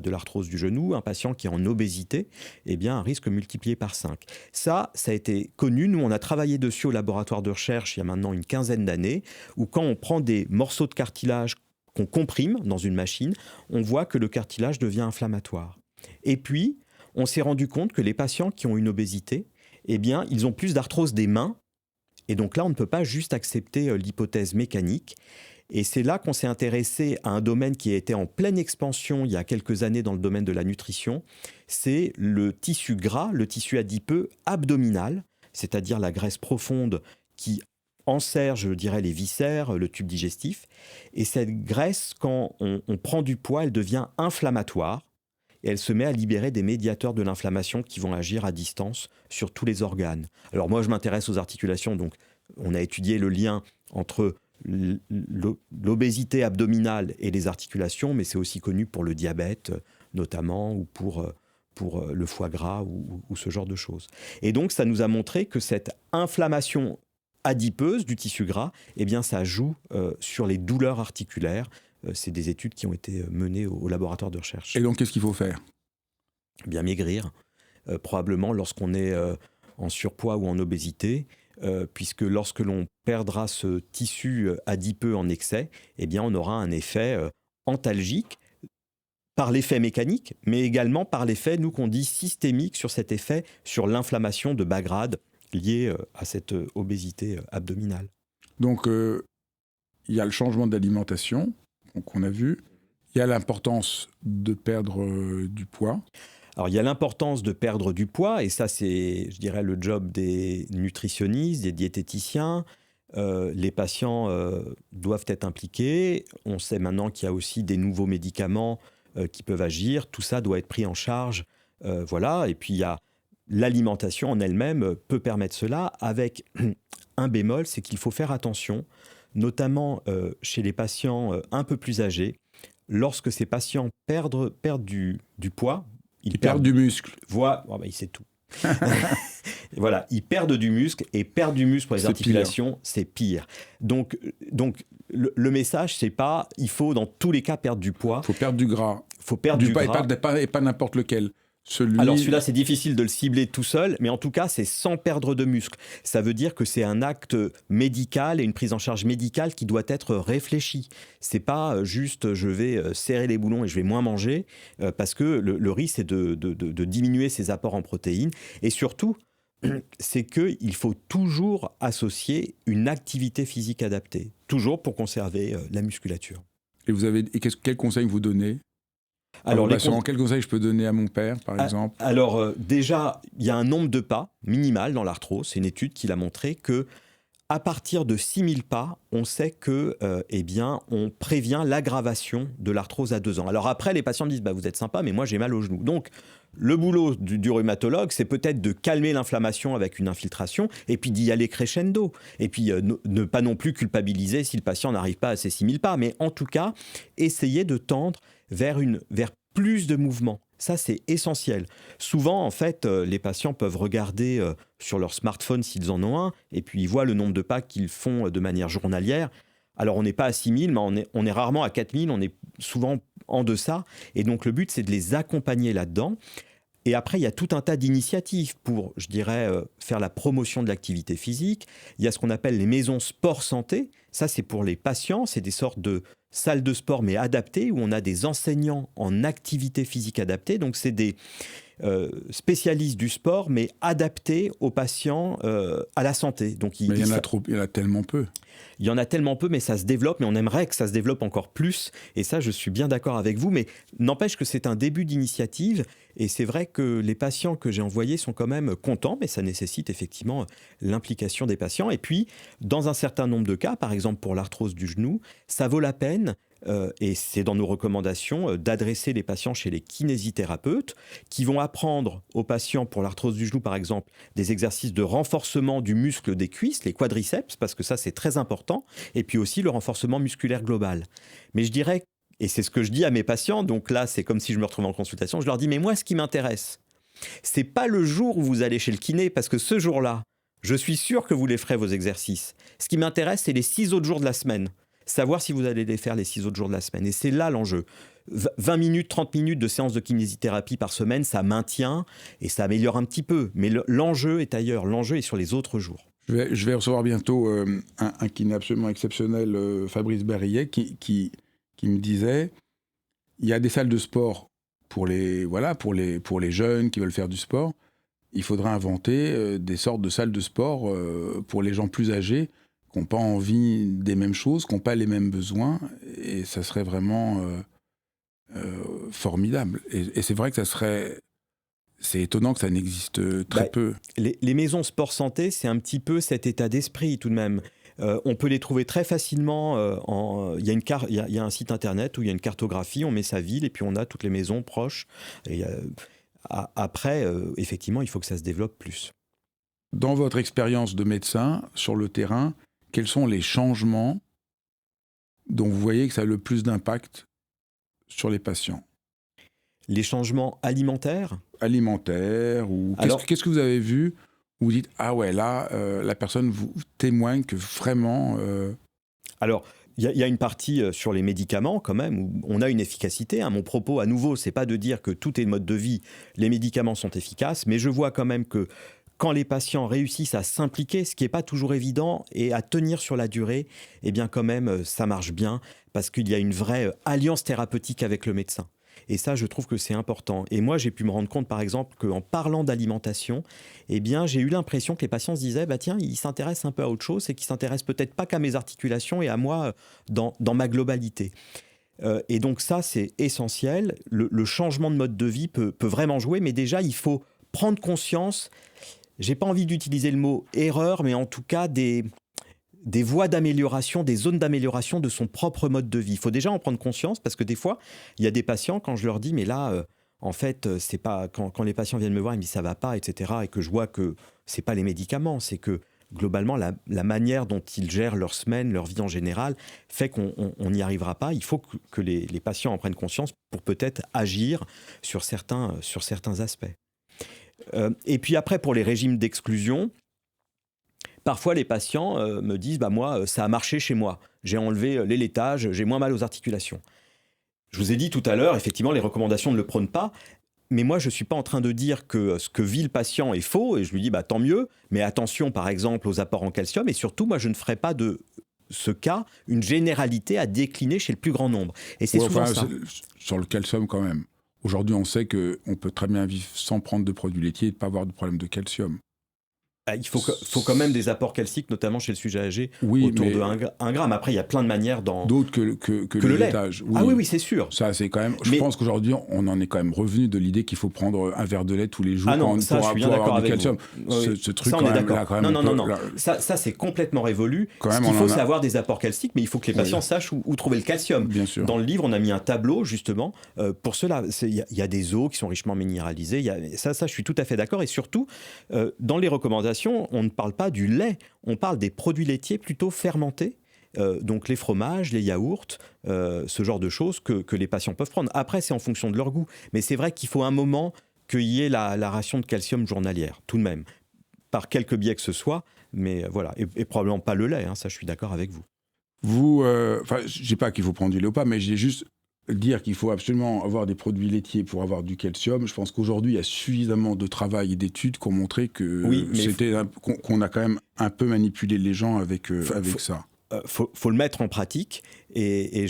l'arthrose du genou. Un patient qui est en obésité, eh bien, un risque multiplié par 5. Ça a été connu. Nous, on a travaillé dessus au laboratoire de recherche il y a maintenant une quinzaine d'années, où quand on prend des morceaux de cartilage qu'on comprime dans une machine, on voit que le cartilage devient inflammatoire. Et puis, on s'est rendu compte que les patients qui ont une obésité, eh bien, ils ont plus d'arthrose des mains. Et donc là, on ne peut pas juste accepter l'hypothèse mécanique. Et c'est là qu'on s'est intéressé à un domaine qui a été en pleine expansion il y a quelques années dans le domaine de la nutrition. C'est le tissu gras, le tissu adipeux abdominal, c'est-à-dire la graisse profonde qui enserre, je dirais, les viscères, le tube digestif. Et cette graisse, quand on prend du poids, elle devient inflammatoire. Et elle se met à libérer des médiateurs de l'inflammation qui vont agir à distance sur tous les organes. Alors moi, je m'intéresse aux articulations, donc on a étudié le lien entre l'obésité abdominale et les articulations, mais c'est aussi connu pour le diabète notamment, ou pour le foie gras ou ce genre de choses. Et donc ça nous a montré que cette inflammation adipeuse du tissu gras, eh bien ça joue sur les douleurs articulaires. C'est des études qui ont été menées au laboratoire de recherche. Et donc qu'est-ce qu'il faut faire ? Bien maigrir, probablement lorsqu'on est en surpoids ou en obésité, puisque lorsque l'on perdra ce tissu adipeux en excès, eh bien on aura un effet antalgique par l'effet mécanique, mais également par l'effet, nous qu'on dit systémique, sur cet effet sur l'inflammation de bas grade liée à cette obésité abdominale. Donc il y a le changement d'alimentation qu'on a vu, il y a l'importance de perdre du poids. Alors, il y a l'importance de perdre du poids, et ça, c'est, je dirais, le job des nutritionnistes, des diététiciens. Les patients doivent être impliqués. On sait maintenant qu'il y a aussi des nouveaux médicaments qui peuvent agir. Tout ça doit être pris en charge. Voilà. Et puis, il y a l'alimentation en elle-même peut permettre cela, avec un bémol, c'est qu'il faut faire attention, notamment chez les patients un peu plus âgés. Lorsque ces patients perdent du poids, ils perdent du muscle. Voilà, il sait tout. Voilà, ils perdent du muscle, et perdre du muscle pour les articulations, c'est pire. Donc le message, c'est pas, il faut dans tous les cas perdre du poids. Il faut perdre du gras. Il faut perdre du gras. Et pas n'importe lequel. Alors celui-là, c'est difficile de le cibler tout seul, mais en tout cas, c'est sans perdre de muscle. Ça veut dire que c'est un acte médical et une prise en charge médicale qui doit être réfléchie. C'est pas juste je vais serrer les boulons et je vais moins manger, parce que le risque, c'est de diminuer ses apports en protéines. Et surtout, c'est qu'il faut toujours associer une activité physique adaptée, toujours pour conserver la musculature. Et quel conseil vous donnez ? Alors, quel conseil je peux donner à mon père, par exemple ? Alors, déjà, il y a un nombre de pas minimal dans l'arthrose. C'est une étude qui l'a montré que à partir de 6000 pas, on sait que, on prévient l'aggravation de l'arthrose à 2 ans. Alors après, les patients me disent, vous êtes sympa, mais moi j'ai mal au genou. Donc, le boulot du rhumatologue, c'est peut-être de calmer l'inflammation avec une infiltration, et puis d'y aller crescendo. Et puis, ne pas non plus culpabiliser si le patient n'arrive pas à ses 6000 pas, mais en tout cas, essayer de tendre vers plus de mouvement. Ça, c'est essentiel. Souvent, en fait, les patients peuvent regarder sur leur smartphone s'ils en ont un, et puis ils voient le nombre de pas qu'ils font de manière journalière. Alors, on n'est pas à 6000, mais on est rarement à 4000, on est souvent en deçà. Et donc, le but, c'est de les accompagner là-dedans. Et après, il y a tout un tas d'initiatives pour, je dirais, faire la promotion de l'activité physique. Il y a ce qu'on appelle les maisons sport-santé. Ça, c'est pour les patients. C'est des sortes de salles de sport, mais adaptées, où on a des enseignants en activité physique adaptée. Donc, c'est des spécialistes du sport, mais adaptés aux patients à la santé. Donc, mais il y en a tellement peu. Il y en a tellement peu, mais ça se développe, mais on aimerait que ça se développe encore plus. Et ça, je suis bien d'accord avec vous, mais n'empêche que c'est un début d'initiative. Et c'est vrai que les patients que j'ai envoyés sont quand même contents, mais ça nécessite effectivement l'implication des patients. Et puis, dans un certain nombre de cas, par exemple pour l'arthrose du genou, ça vaut la peine, et c'est dans nos recommandations, d'adresser les patients chez les kinésithérapeutes qui vont apprendre aux patients pour l'arthrose du genou, par exemple, des exercices de renforcement du muscle des cuisses, les quadriceps, parce que ça, c'est très important, et puis aussi le renforcement musculaire global. Mais je dirais, et c'est ce que je dis à mes patients, donc là, c'est comme si je me retrouvais en consultation, je leur dis, mais moi, ce qui m'intéresse, c'est pas le jour où vous allez chez le kiné, parce que ce jour-là, je suis sûr que vous les ferez, vos exercices. Ce qui m'intéresse, c'est les 6 autres jours de la semaine. Savoir si vous allez les faire les 6 autres jours de la semaine. Et c'est là l'enjeu. 20 minutes, 30 minutes de séance de kinésithérapie par semaine, ça maintient et ça améliore un petit peu. Mais l'enjeu est ailleurs. L'enjeu est sur les autres jours. Je vais recevoir bientôt un kiné absolument exceptionnel, Fabrice Berrillet, qui me disait, il y a des salles de sport pour les jeunes qui veulent faire du sport. Il faudrait inventer des sortes de salles de sport pour les gens plus âgés qui n'ont pas envie des mêmes choses, qui n'ont pas les mêmes besoins, et ça serait vraiment formidable. Et c'est vrai que c'est étonnant que ça n'existe très peu. Les maisons sport-santé, c'est un petit peu cet état d'esprit tout de même. On peut les trouver très facilement. Il y a un site internet où il y a une cartographie, on met sa ville et puis on a toutes les maisons proches. Et, après, effectivement, il faut que ça se développe plus. Dans votre expérience de médecin sur le terrain, quels sont les changements dont vous voyez que ça a le plus d'impact sur les patients ? Les changements alimentaires ? Alimentaires ou... Qu'est-ce que vous avez vu où vous dites « Ah ouais, là, la personne vous témoigne que vraiment... Alors, il y a une partie sur les médicaments quand même, où on a une efficacité. Hein. Mon propos, à nouveau, c'est pas de dire que tout est mode de vie, les médicaments sont efficaces, mais je vois quand même que quand les patients réussissent à s'impliquer, ce qui n'est pas toujours évident, et à tenir sur la durée, eh bien quand même, ça marche bien, parce qu'il y a une vraie alliance thérapeutique avec le médecin. Et ça, je trouve que c'est important. Et moi, j'ai pu me rendre compte, par exemple, qu'en parlant d'alimentation, eh bien, j'ai eu l'impression que les patients se disaient, tiens, ils s'intéressent un peu à autre chose, et qu'ils ne s'intéressent peut-être pas qu'à mes articulations et à moi dans ma globalité. Et donc ça, c'est essentiel. Le changement de mode de vie peut vraiment jouer, mais déjà, il faut prendre conscience, j'ai pas envie d'utiliser le mot erreur, mais en tout cas des voies d'amélioration, des zones d'amélioration de son propre mode de vie. Il faut déjà en prendre conscience, parce que des fois, il y a des patients, quand je leur dis, mais là, en fait, c'est pas quand les patients viennent me voir, ils me disent ça va pas, etc., et que je vois que c'est pas les médicaments, c'est que globalement, la manière dont ils gèrent leur semaine, leur vie en général, fait qu'on n'y arrivera pas. Il faut que les patients en prennent conscience pour peut-être agir sur certains aspects. Et puis après, pour les régimes d'exclusion, parfois les patients me disent « moi, ça a marché chez moi. J'ai enlevé les laitages, j'ai moins mal aux articulations. » Je vous ai dit tout à l'heure, effectivement, les recommandations ne le prônent pas. Mais moi, je ne suis pas en train de dire que ce que vit le patient est faux, et je lui dis tant mieux, mais attention par exemple aux apports en calcium, et surtout, moi, je ne ferai pas de ce cas une généralité à décliner chez le plus grand nombre. Et c'est souvent ça. Sur le calcium quand même. Aujourd'hui, on sait qu'on peut très bien vivre sans prendre de produits laitiers et ne pas avoir de problème de calcium. Il faut quand même des apports calciques, notamment chez le sujet âgé, autour de 1 gramme. Après, il y a plein de manières d'autres que le laitage. Oui. Ah oui, c'est sûr. Ça, c'est quand même. Je pense qu'aujourd'hui, on en est quand même revenu de l'idée qu'il faut prendre un verre de lait tous les jours pour avoir du calcium. Ce truc, ça, on est d'accord. Non. Ça, c'est complètement révolu. Ce qu'il faut, c'est avoir des apports calciques, mais il faut que les patients sachent où trouver le calcium. Bien sûr. Dans le livre, on a mis un tableau, justement, pour cela. Il y a des os qui sont richement minéralisés. Ça, je suis tout à fait d'accord. Et surtout, dans les recommandations, on ne parle pas du lait, on parle des produits laitiers plutôt fermentés, donc les fromages, les yaourts, ce genre de choses que les patients peuvent prendre. Après, c'est en fonction de leur goût, mais c'est vrai qu'il faut un moment qu'il y ait la ration de calcium journalière, tout de même, par quelque biais que ce soit, mais voilà, et probablement pas le lait, ça je suis d'accord avec vous. Je ne sais pas qu'il faut prendre du lait ou pas, mais j'ai juste dire qu'il faut absolument avoir des produits laitiers pour avoir du calcium. Je pense qu'aujourd'hui, il y a suffisamment de travail et d'études qui ont montré qu'on a quand même un peu manipulé les gens avec ça. Faut le mettre en pratique et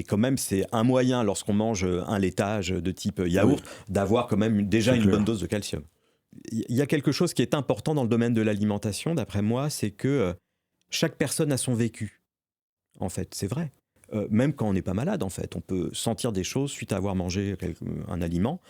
quand même c'est un moyen lorsqu'on mange un laitage de type yaourt d'avoir quand même déjà une bonne dose de calcium. Il y a quelque chose qui est important dans le domaine de l'alimentation, d'après moi, c'est que chaque personne a son vécu. En fait, c'est vrai. Même quand on n'est pas malade, en fait. On peut sentir des choses suite à avoir mangé un aliment.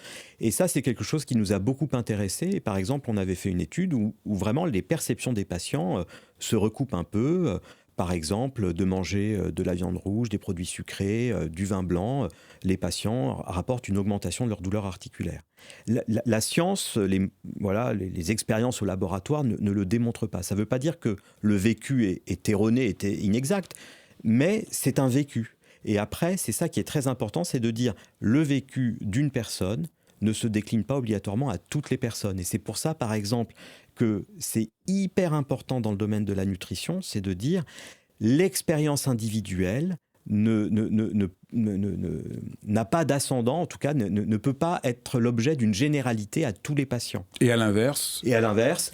Et ça, c'est quelque chose qui nous a beaucoup intéressés. Et par exemple, on avait fait une étude où vraiment les perceptions des patients se recoupent un peu. Par exemple, de manger de la viande rouge, des produits sucrés, du vin blanc. Les patients rapportent une augmentation de leur douleur articulaire. La science, les expériences au laboratoire ne le démontrent pas. Ça ne veut pas dire que le vécu est erroné, est inexact. Mais c'est un vécu. Et après, c'est ça qui est très important, c'est de dire le vécu d'une personne ne se décline pas obligatoirement à toutes les personnes. Et c'est pour ça, par exemple, que c'est hyper important dans le domaine de la nutrition, c'est de dire l'expérience individuelle n'a pas d'ascendant, en tout cas ne peut pas être l'objet d'une généralité à tous les patients. Et à l'inverse,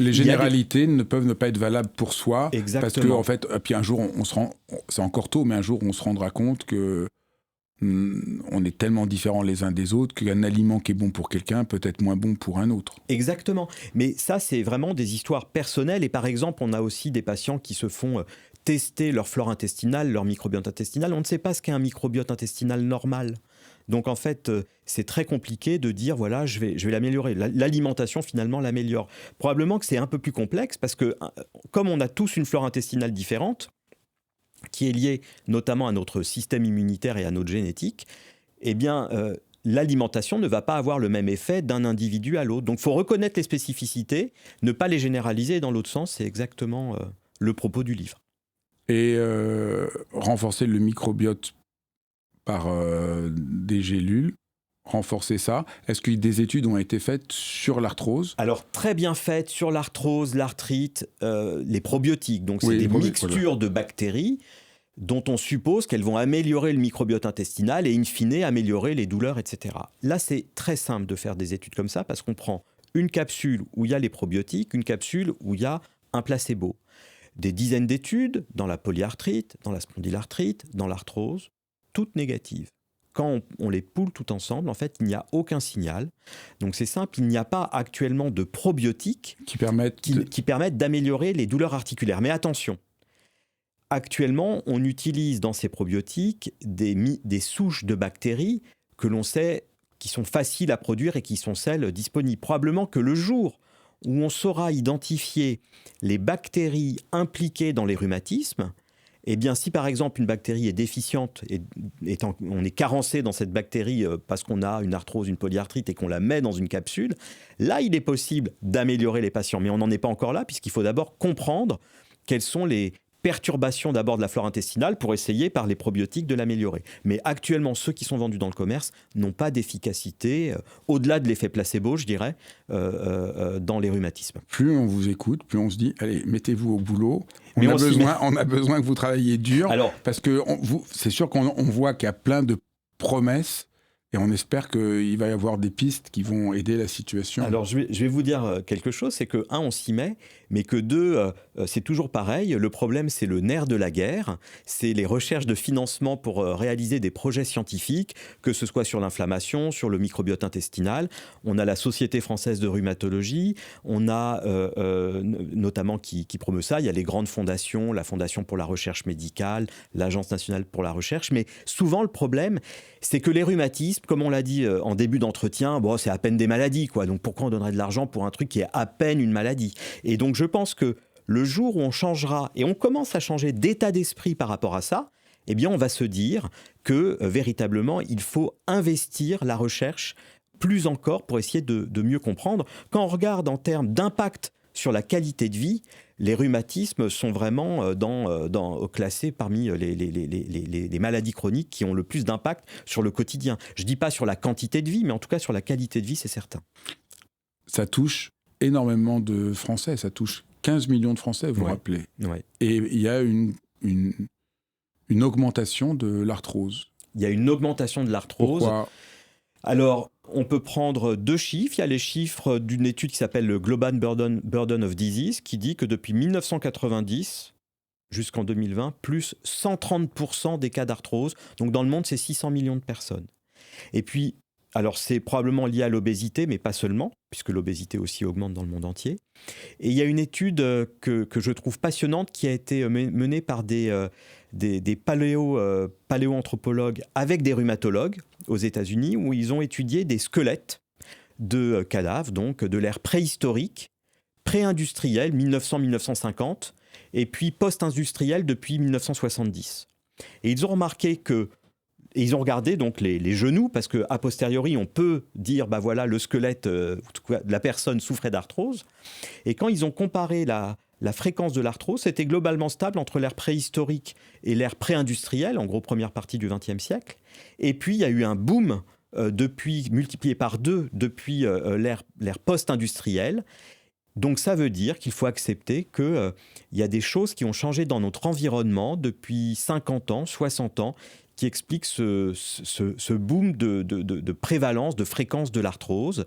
les généralités ne peuvent ne pas être valables pour soi. Exactement. Parce que en fait, puis un jour, c'est encore tôt, mais un jour, on se rendra compte que on est tellement différents les uns des autres qu'un aliment qui est bon pour quelqu'un peut être moins bon pour un autre. Exactement. Mais ça, c'est vraiment des histoires personnelles. Et par exemple, on a aussi des patients qui se font tester leur flore intestinale, leur microbiote intestinal. On ne sait pas ce qu'est un microbiote intestinal normal. Donc en fait, c'est très compliqué de dire voilà, je vais l'améliorer. L'alimentation finalement l'améliore. Probablement que c'est un peu plus complexe parce que comme on a tous une flore intestinale différente, qui est liée notamment à notre système immunitaire et à notre génétique, eh bien l'alimentation ne va pas avoir le même effet d'un individu à l'autre. Donc il faut reconnaître les spécificités, ne pas les généraliser. Et dans l'autre sens, c'est exactement le propos du livre. Et renforcer le microbiote par des gélules, renforcer ça. Est-ce que des études ont été faites sur l'arthrose ? Alors, très bien faites sur l'arthrose, l'arthrite, les probiotiques. Donc, c'est des mixtures de bactéries dont on suppose qu'elles vont améliorer le microbiote intestinal et, in fine, améliorer les douleurs, etc. Là, c'est très simple de faire des études comme ça parce qu'on prend une capsule où il y a les probiotiques, une capsule où il y a un placebo. Des dizaines d'études dans la polyarthrite, dans la spondylarthrite, dans l'arthrose, toutes négatives. Quand on les poule tout ensemble, en fait, il n'y a aucun signal. Donc c'est simple, il n'y a pas actuellement de probiotiques qui permettent d'améliorer les douleurs articulaires. Mais attention, actuellement, on utilise dans ces probiotiques des souches de bactéries que l'on sait qui sont faciles à produire et qui sont celles disponibles. Probablement que le jour où on saura identifier les bactéries impliquées dans les rhumatismes, eh bien, si par exemple une bactérie est déficiente, on est carencé dans cette bactérie parce qu'on a une arthrose, une polyarthrite et qu'on la met dans une capsule, là, il est possible d'améliorer les patients. Mais on n'en est pas encore là, puisqu'il faut d'abord comprendre quelles sont les perturbation d'abord de la flore intestinale pour essayer par les probiotiques de l'améliorer. Mais actuellement, ceux qui sont vendus dans le commerce n'ont pas d'efficacité, au-delà de l'effet placebo, je dirais, dans les rhumatismes. Plus on vous écoute, plus on se dit, allez, mettez-vous au boulot. On a besoin que vous travailliez dur, parce que c'est sûr qu'on voit qu'il y a plein de promesses, et on espère qu'il va y avoir des pistes qui vont aider la situation. Alors, je vais vous dire quelque chose, c'est que, on s'y met, mais que c'est toujours pareil. Le problème, c'est le nerf de la guerre, c'est les recherches de financement pour réaliser des projets scientifiques, que ce soit sur l'inflammation, sur le microbiote intestinal. On a la Société française de rhumatologie, on a notamment qui promeut ça. Il y a les grandes fondations, la Fondation pour la recherche médicale, l'Agence nationale pour la recherche. Mais souvent, le problème, c'est que les rhumatismes, comme on l'a dit en début d'entretien, c'est à peine des maladies, quoi. Donc pourquoi on donnerait de l'argent pour un truc qui est à peine une maladie ? Et donc je pense que le jour où on changera, et on commence à changer d'état d'esprit par rapport à ça, eh bien on va se dire que véritablement il faut investir la recherche plus encore pour essayer de mieux comprendre. Quand on regarde en termes d'impact sur la qualité de vie, les rhumatismes sont vraiment classés parmi les maladies chroniques qui ont le plus d'impact sur le quotidien. Je ne dis pas sur la quantité de vie, mais en tout cas sur la qualité de vie, c'est certain. Ça touche énormément de Français, ça touche 15 millions de Français, vous vous rappelez. Ouais. Et il y a une augmentation de l'arthrose. Il y a une augmentation de l'arthrose. Pourquoi ? Alors, on peut prendre deux chiffres. Il y a les chiffres d'une étude qui s'appelle le Global Burden of Disease, qui dit que depuis 1990 jusqu'en 2020, plus 130% des cas d'arthrose. Donc dans le monde, c'est 600 millions de personnes. Et puis, alors c'est probablement lié à l'obésité, mais pas seulement, puisque l'obésité aussi augmente dans le monde entier. Et il y a une étude que je trouve passionnante qui a été menée par des paléoanthropologues avec des rhumatologues aux États-Unis, où ils ont étudié des squelettes de cadavres, donc de l'ère préhistorique, pré-industrielle, 1900-1950, et puis post-industrielle depuis 1970. Et ils ont remarqué et ils ont regardé donc les genoux, parce qu'a posteriori, on peut dire, voilà, le squelette de la personne souffrait d'arthrose. Et quand ils ont comparé la fréquence de l'arthrose, c'était globalement stable entre l'ère préhistorique et l'ère pré-industrielle, en gros première partie du XXe siècle. Et puis, il y a eu un boom multiplié par 2 depuis l'ère post-industrielle. Donc ça veut dire qu'il faut accepter qu'il y a des choses qui ont changé dans notre environnement depuis 50 ans, 60 ans, qui expliquent ce boom de prévalence, de fréquence de l'arthrose.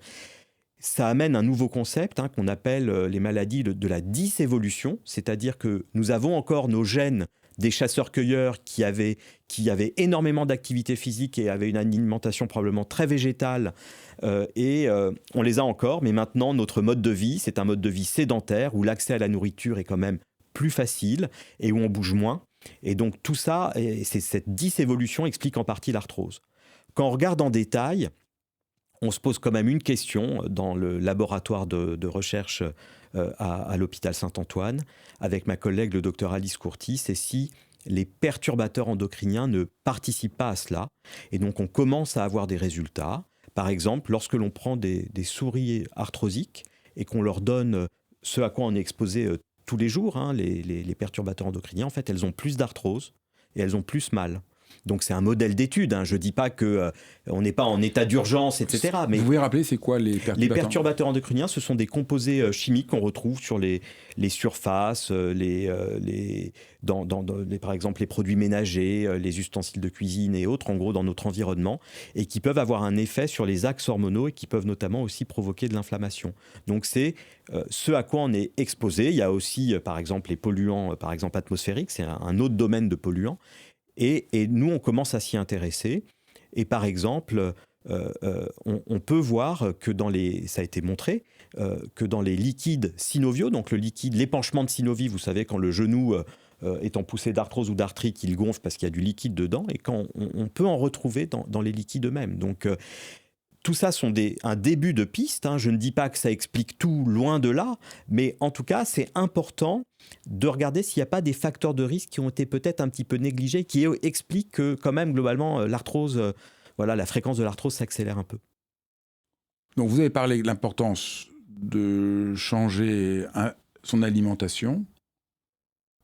Ça amène un nouveau concept qu'on appelle les maladies de la dysévolution, c'est-à-dire que nous avons encore nos gènes des chasseurs-cueilleurs qui avaient énormément d'activité physique et avaient une alimentation probablement très végétale, et on les a encore, mais maintenant notre mode de vie, c'est un mode de vie sédentaire où l'accès à la nourriture est quand même plus facile et où on bouge moins. Et donc tout ça, cette dysévolution explique en partie l'arthrose. Quand on regarde en détail, on se pose quand même une question dans le laboratoire de recherche à l'hôpital Saint-Antoine, avec ma collègue le docteur Alice Courtis, c'est si les perturbateurs endocriniens ne participent pas à cela. Et donc on commence à avoir des résultats. Par exemple, lorsque l'on prend des souris arthrosiques et qu'on leur donne ce à quoi on est exposé tous les jours, les perturbateurs endocriniens, en fait, elles ont plus d'arthrose et elles ont plus mal. Donc c'est un modèle d'étude. Je ne dis pas qu'on n'est pas en état d'urgence, etc. Mais vous pouvez rappeler, c'est quoi les perturbateurs ? Les perturbateurs endocriniens, ce sont des composés chimiques qu'on retrouve sur les surfaces, par exemple les produits ménagers, les ustensiles de cuisine et autres, en gros dans notre environnement, et qui peuvent avoir un effet sur les axes hormonaux et qui peuvent notamment aussi provoquer de l'inflammation. Donc c'est ce à quoi on est exposé. Il y a aussi, par exemple, les polluants, par exemple atmosphériques, c'est un autre domaine de polluants. Et nous, on commence à s'y intéresser. Et par exemple, on peut voir que ça a été montré, que dans les liquides synoviaux, donc l'épanchement de synovie, vous savez, quand le genou étant poussé d'arthrose ou d'arthrite, il gonfle parce qu'il y a du liquide dedans, et quand on peut en retrouver dans les liquides eux-mêmes. Donc tout ça sont un début de piste, hein. Je ne dis pas que ça explique tout, loin de là, mais en tout cas, c'est important de regarder s'il n'y a pas des facteurs de risque qui ont été peut-être un petit peu négligés, qui expliquent que quand même, globalement, l'arthrose, la fréquence de l'arthrose s'accélère un peu. Donc vous avez parlé de l'importance de changer son alimentation,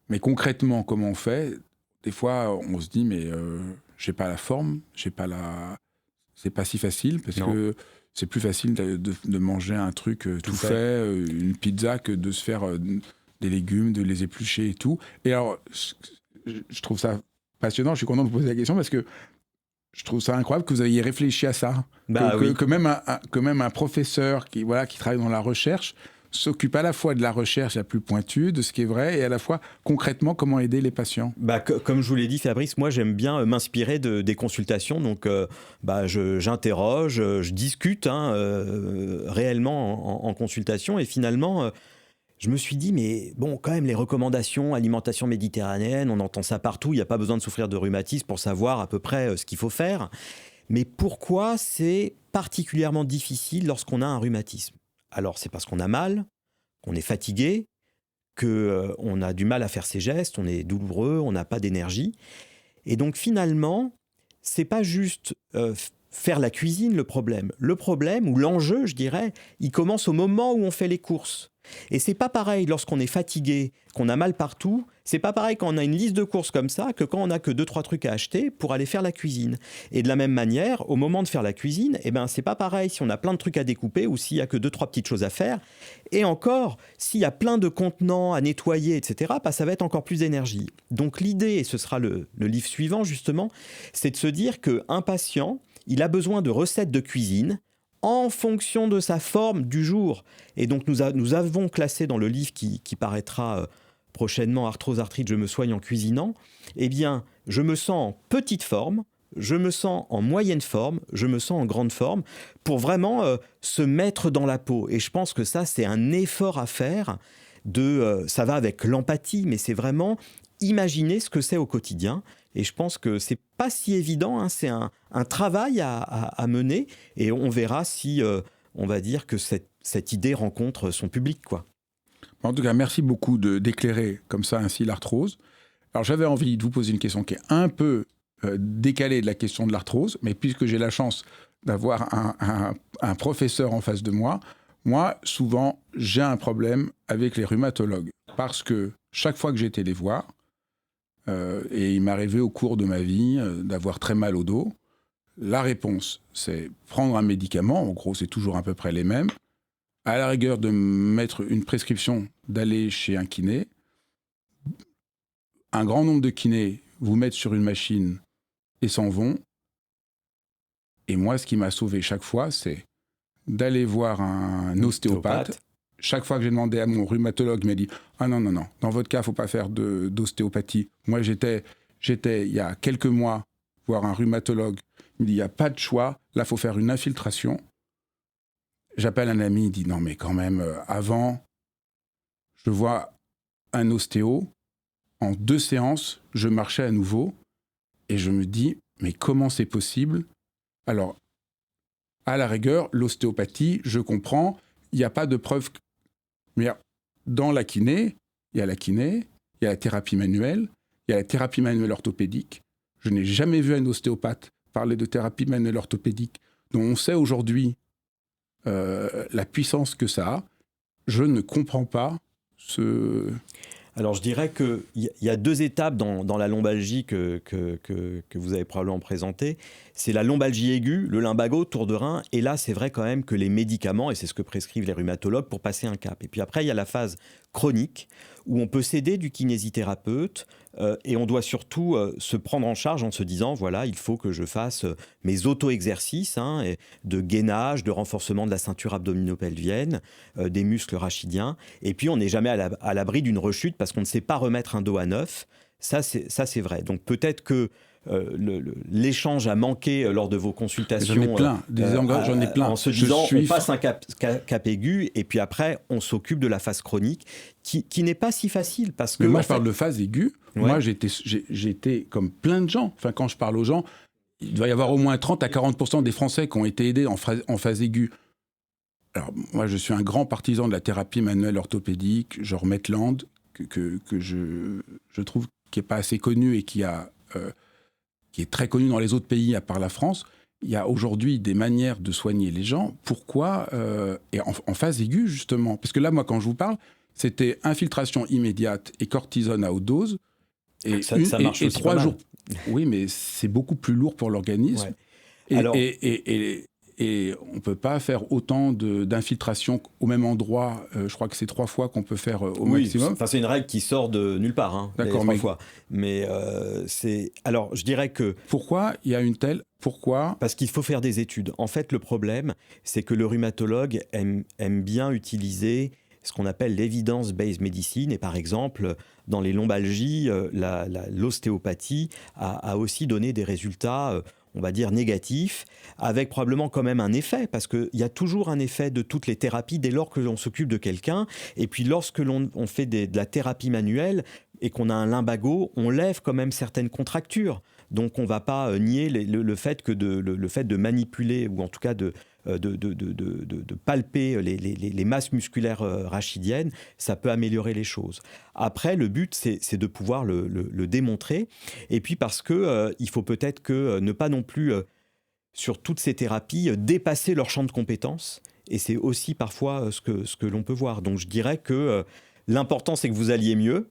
mais concrètement, comment on fait ? Des fois, on se dit, mais j'ai pas la forme, c'est pas si facile, parce que c'est plus facile de manger un truc tout fait, une pizza, que de se faire des légumes, de les éplucher et tout. Et alors, je trouve ça passionnant, je suis content de vous poser la question, parce que je trouve ça incroyable que vous ayez réfléchi à ça. Que même un professeur qui travaille dans la recherche s'occupe à la fois de la recherche la plus pointue, de ce qui est vrai, et à la fois concrètement comment aider les patients. Comme je vous l'ai dit, Fabrice, moi j'aime bien m'inspirer des consultations, donc j'interroge, je discute réellement en consultation, et finalement je me suis dit, mais bon, quand même les recommandations, alimentation méditerranéenne, on entend ça partout, il n'y a pas besoin de souffrir de rhumatisme pour savoir à peu près ce qu'il faut faire, mais pourquoi c'est particulièrement difficile lorsqu'on a un rhumatisme ? Alors, c'est parce qu'on a mal, qu'on est fatigué, qu'on a du mal à faire ses gestes, on est douloureux, on n'a pas d'énergie. Et donc, finalement, c'est pas juste faire la cuisine le problème. Le problème, ou l'enjeu, je dirais, il commence au moment où on fait les courses. Et c'est pas pareil lorsqu'on est fatigué, qu'on a mal partout. C'est pas pareil quand on a une liste de courses comme ça que quand on n'a que 2-3 trucs à acheter pour aller faire la cuisine. Et de la même manière, au moment de faire la cuisine, c'est pas pareil si on a plein de trucs à découper ou s'il y a que 2-3 petites choses à faire. Et encore, s'il y a plein de contenants à nettoyer, etc., ça va être encore plus d'énergie. Donc l'idée, et ce sera le livre suivant justement, c'est de se dire qu'un patient, il a besoin de recettes de cuisine en fonction de sa forme du jour. Et donc nous avons classé dans le livre qui paraîtra prochainement, Arthrose, arthrite, je me soigne en cuisinant, je me sens en petite forme, je me sens en moyenne forme, je me sens en grande forme, pour vraiment se mettre dans la peau. Et je pense que ça, c'est un effort à faire. Ça va avec l'empathie, mais c'est vraiment imaginer ce que c'est au quotidien. Et je pense que c'est pas si évident, hein. C'est un travail à mener, et on verra si on va dire que cette idée rencontre son public, quoi. En tout cas, merci beaucoup d'éclairer comme ça ainsi l'arthrose. Alors j'avais envie de vous poser une question qui est un peu décalée de la question de l'arthrose, mais puisque j'ai la chance d'avoir un professeur en face de moi, souvent, j'ai un problème avec les rhumatologues, parce que chaque fois que j'ai été les voir, et il m'est arrivé au cours de ma vie d'avoir très mal au dos, la réponse, c'est prendre un médicament, en gros c'est toujours à peu près les mêmes, à la rigueur de mettre une prescription d'aller chez un kiné. Un grand nombre de kinés vous mettent sur une machine et s'en vont. Et moi, ce qui m'a sauvé chaque fois, c'est d'aller voir un ostéopathe. Chaque fois que j'ai demandé à mon rhumatologue, il m'a dit « Ah non, dans votre cas, il ne faut pas faire d'ostéopathie. » Moi, j'étais, il y a quelques mois, voir un rhumatologue. Il me dit « Il n'y a pas de choix. Là, il faut faire une infiltration. » J'appelle un ami, il dit « Non, mais quand même, avant, je vois un ostéo. En 2 séances, je marchais à nouveau. Et je me dis « Mais comment c'est possible ?» Alors, à la rigueur, l'ostéopathie, je comprends. Il n'y a pas de preuve. Mais dans la kiné, il y a la thérapie manuelle, il y a la thérapie manuelle orthopédique. Je n'ai jamais vu un ostéopathe parler de thérapie manuelle orthopédique, dont on sait aujourd'hui la puissance que ça a. Je ne comprends pas ce... Alors je dirais qu'il y a 2 étapes dans la lombalgie que vous avez probablement présentée. C'est la lombalgie aiguë, le lumbago, tour de rein. Et là, c'est vrai quand même que les médicaments, et c'est ce que prescrivent les rhumatologues pour passer un cap. Et puis après, il y a la phase chronique où on peut s'aider du kinésithérapeute et on doit surtout se prendre en charge en se disant, voilà, il faut que je fasse mes auto-exercices de gainage, de renforcement de la ceinture abdominopelvienne, des muscles rachidiens. Et puis, on n'est jamais à l'abri d'une rechute parce qu'on ne sait pas remettre un dos à neuf. Ça, c'est vrai. Donc peut-être que l'échange a manqué lors de vos consultations. J'en ai plein. J'en ai plein. En se disant, on passe un cap aigu et puis après, on s'occupe de la phase chronique qui n'est pas si facile. Parce que, mais moi, je parle de phase aiguë. Ouais. Moi, j'étais comme plein de gens. Enfin, quand je parle aux gens, il doit y avoir au moins 30 à 40% des Français qui ont été aidés en phase aiguë. Alors, moi, je suis un grand partisan de la thérapie manuelle orthopédique, genre Maitland, que je trouve qui n'est pas assez connu et qui est très connu dans les autres pays à part la France. Il y a aujourd'hui des manières de soigner les gens. Pourquoi et en phase aiguë, justement. Parce que là, moi, quand je vous parle, c'était infiltration immédiate et cortisone à haute dose. Et ça marche aussi 3 jours. Oui, mais c'est beaucoup plus lourd pour l'organisme. Ouais. Et on ne peut pas faire autant d'infiltration au même endroit. Je crois que c'est 3 fois qu'on peut faire au maximum. C'est une règle qui sort de nulle part. Hein, d'accord, 3 fois. Mais c'est... Alors, je dirais que... Pourquoi il y a une telle... Pourquoi ? Parce qu'il faut faire des études. En fait, le problème, c'est que le rhumatologue aime bien utiliser ce qu'on appelle l'evidence-based medicine. Et par exemple, dans les lombalgies, l'ostéopathie a aussi donné des résultats... on va dire négatif, avec probablement quand même un effet, parce qu'il y a toujours un effet de toutes les thérapies dès lors que l'on s'occupe de quelqu'un, et puis lorsque l'on fait de la thérapie manuelle et qu'on a un lumbago, on lève quand même certaines contractures. Donc on ne va pas nier le fait de manipuler, ou en tout cas de palper les masses musculaires rachidiennes, ça peut améliorer les choses. Après, le but, c'est de pouvoir le démontrer. Et puis parce qu'il faut peut-être ne pas non plus, sur toutes ces thérapies, dépasser leur champ de compétences. Et c'est aussi parfois ce que l'on peut voir. Donc je dirais que l'important, c'est que vous alliez mieux.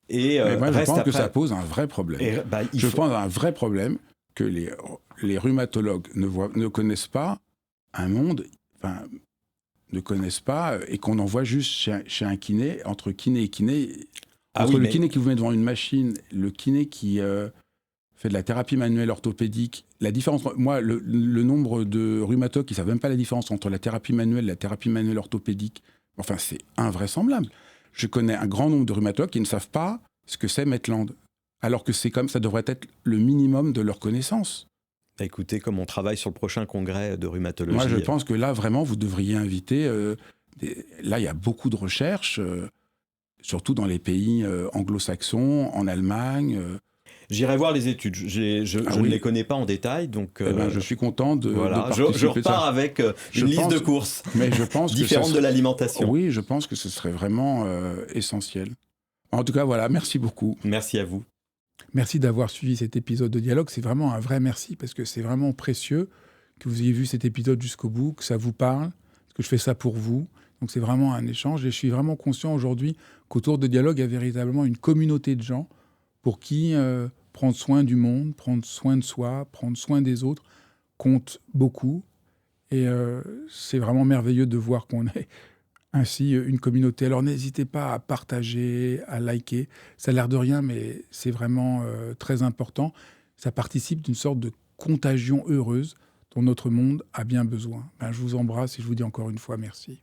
Et moi, je pense que ça pose un vrai problème. Je pense à un vrai problème que les rhumatologues ne connaissent pas un monde, ne connaissent pas, et qu'on envoie juste chez un kiné, entre kiné et kiné, kiné qui vous met devant une machine, le kiné qui fait de la thérapie manuelle orthopédique. La différence, moi, le nombre de rhumatologues qui ne savent même pas la différence entre la thérapie manuelle et la thérapie manuelle orthopédique, enfin, c'est invraisemblable. Je connais un grand nombre de rhumatologues qui ne savent pas ce que c'est Maitland, alors que ça devrait être le minimum de leur connaissance. Écoutez, comme on travaille sur le prochain congrès de rhumatologie... Moi, je pense que là, vraiment, vous devriez inviter... là, il y a beaucoup de recherches, surtout dans les pays anglo-saxons, en Allemagne... J'irai voir les études. Je ne les connais pas en détail, donc... je suis content de participer. Je repars avec une liste de courses mais je pense différente de l'alimentation. Oui, je pense que ce serait vraiment essentiel. En tout cas, voilà, merci beaucoup. Merci à vous. Merci d'avoir suivi cet épisode de Dialogue. C'est vraiment un vrai merci, parce que c'est vraiment précieux que vous ayez vu cet épisode jusqu'au bout, que ça vous parle, que je fais ça pour vous. Donc c'est vraiment un échange. Et je suis vraiment conscient aujourd'hui qu'autour de Dialogue, il y a véritablement une communauté de gens pour qui prendre soin du monde, prendre soin de soi, prendre soin des autres compte beaucoup. Et c'est vraiment merveilleux de voir qu'on est ainsi une communauté. Alors n'hésitez pas à partager, à liker. Ça a l'air de rien, mais c'est vraiment très important. Ça participe d'une sorte de contagion heureuse dont notre monde a bien besoin. Je vous embrasse et je vous dis encore une fois merci.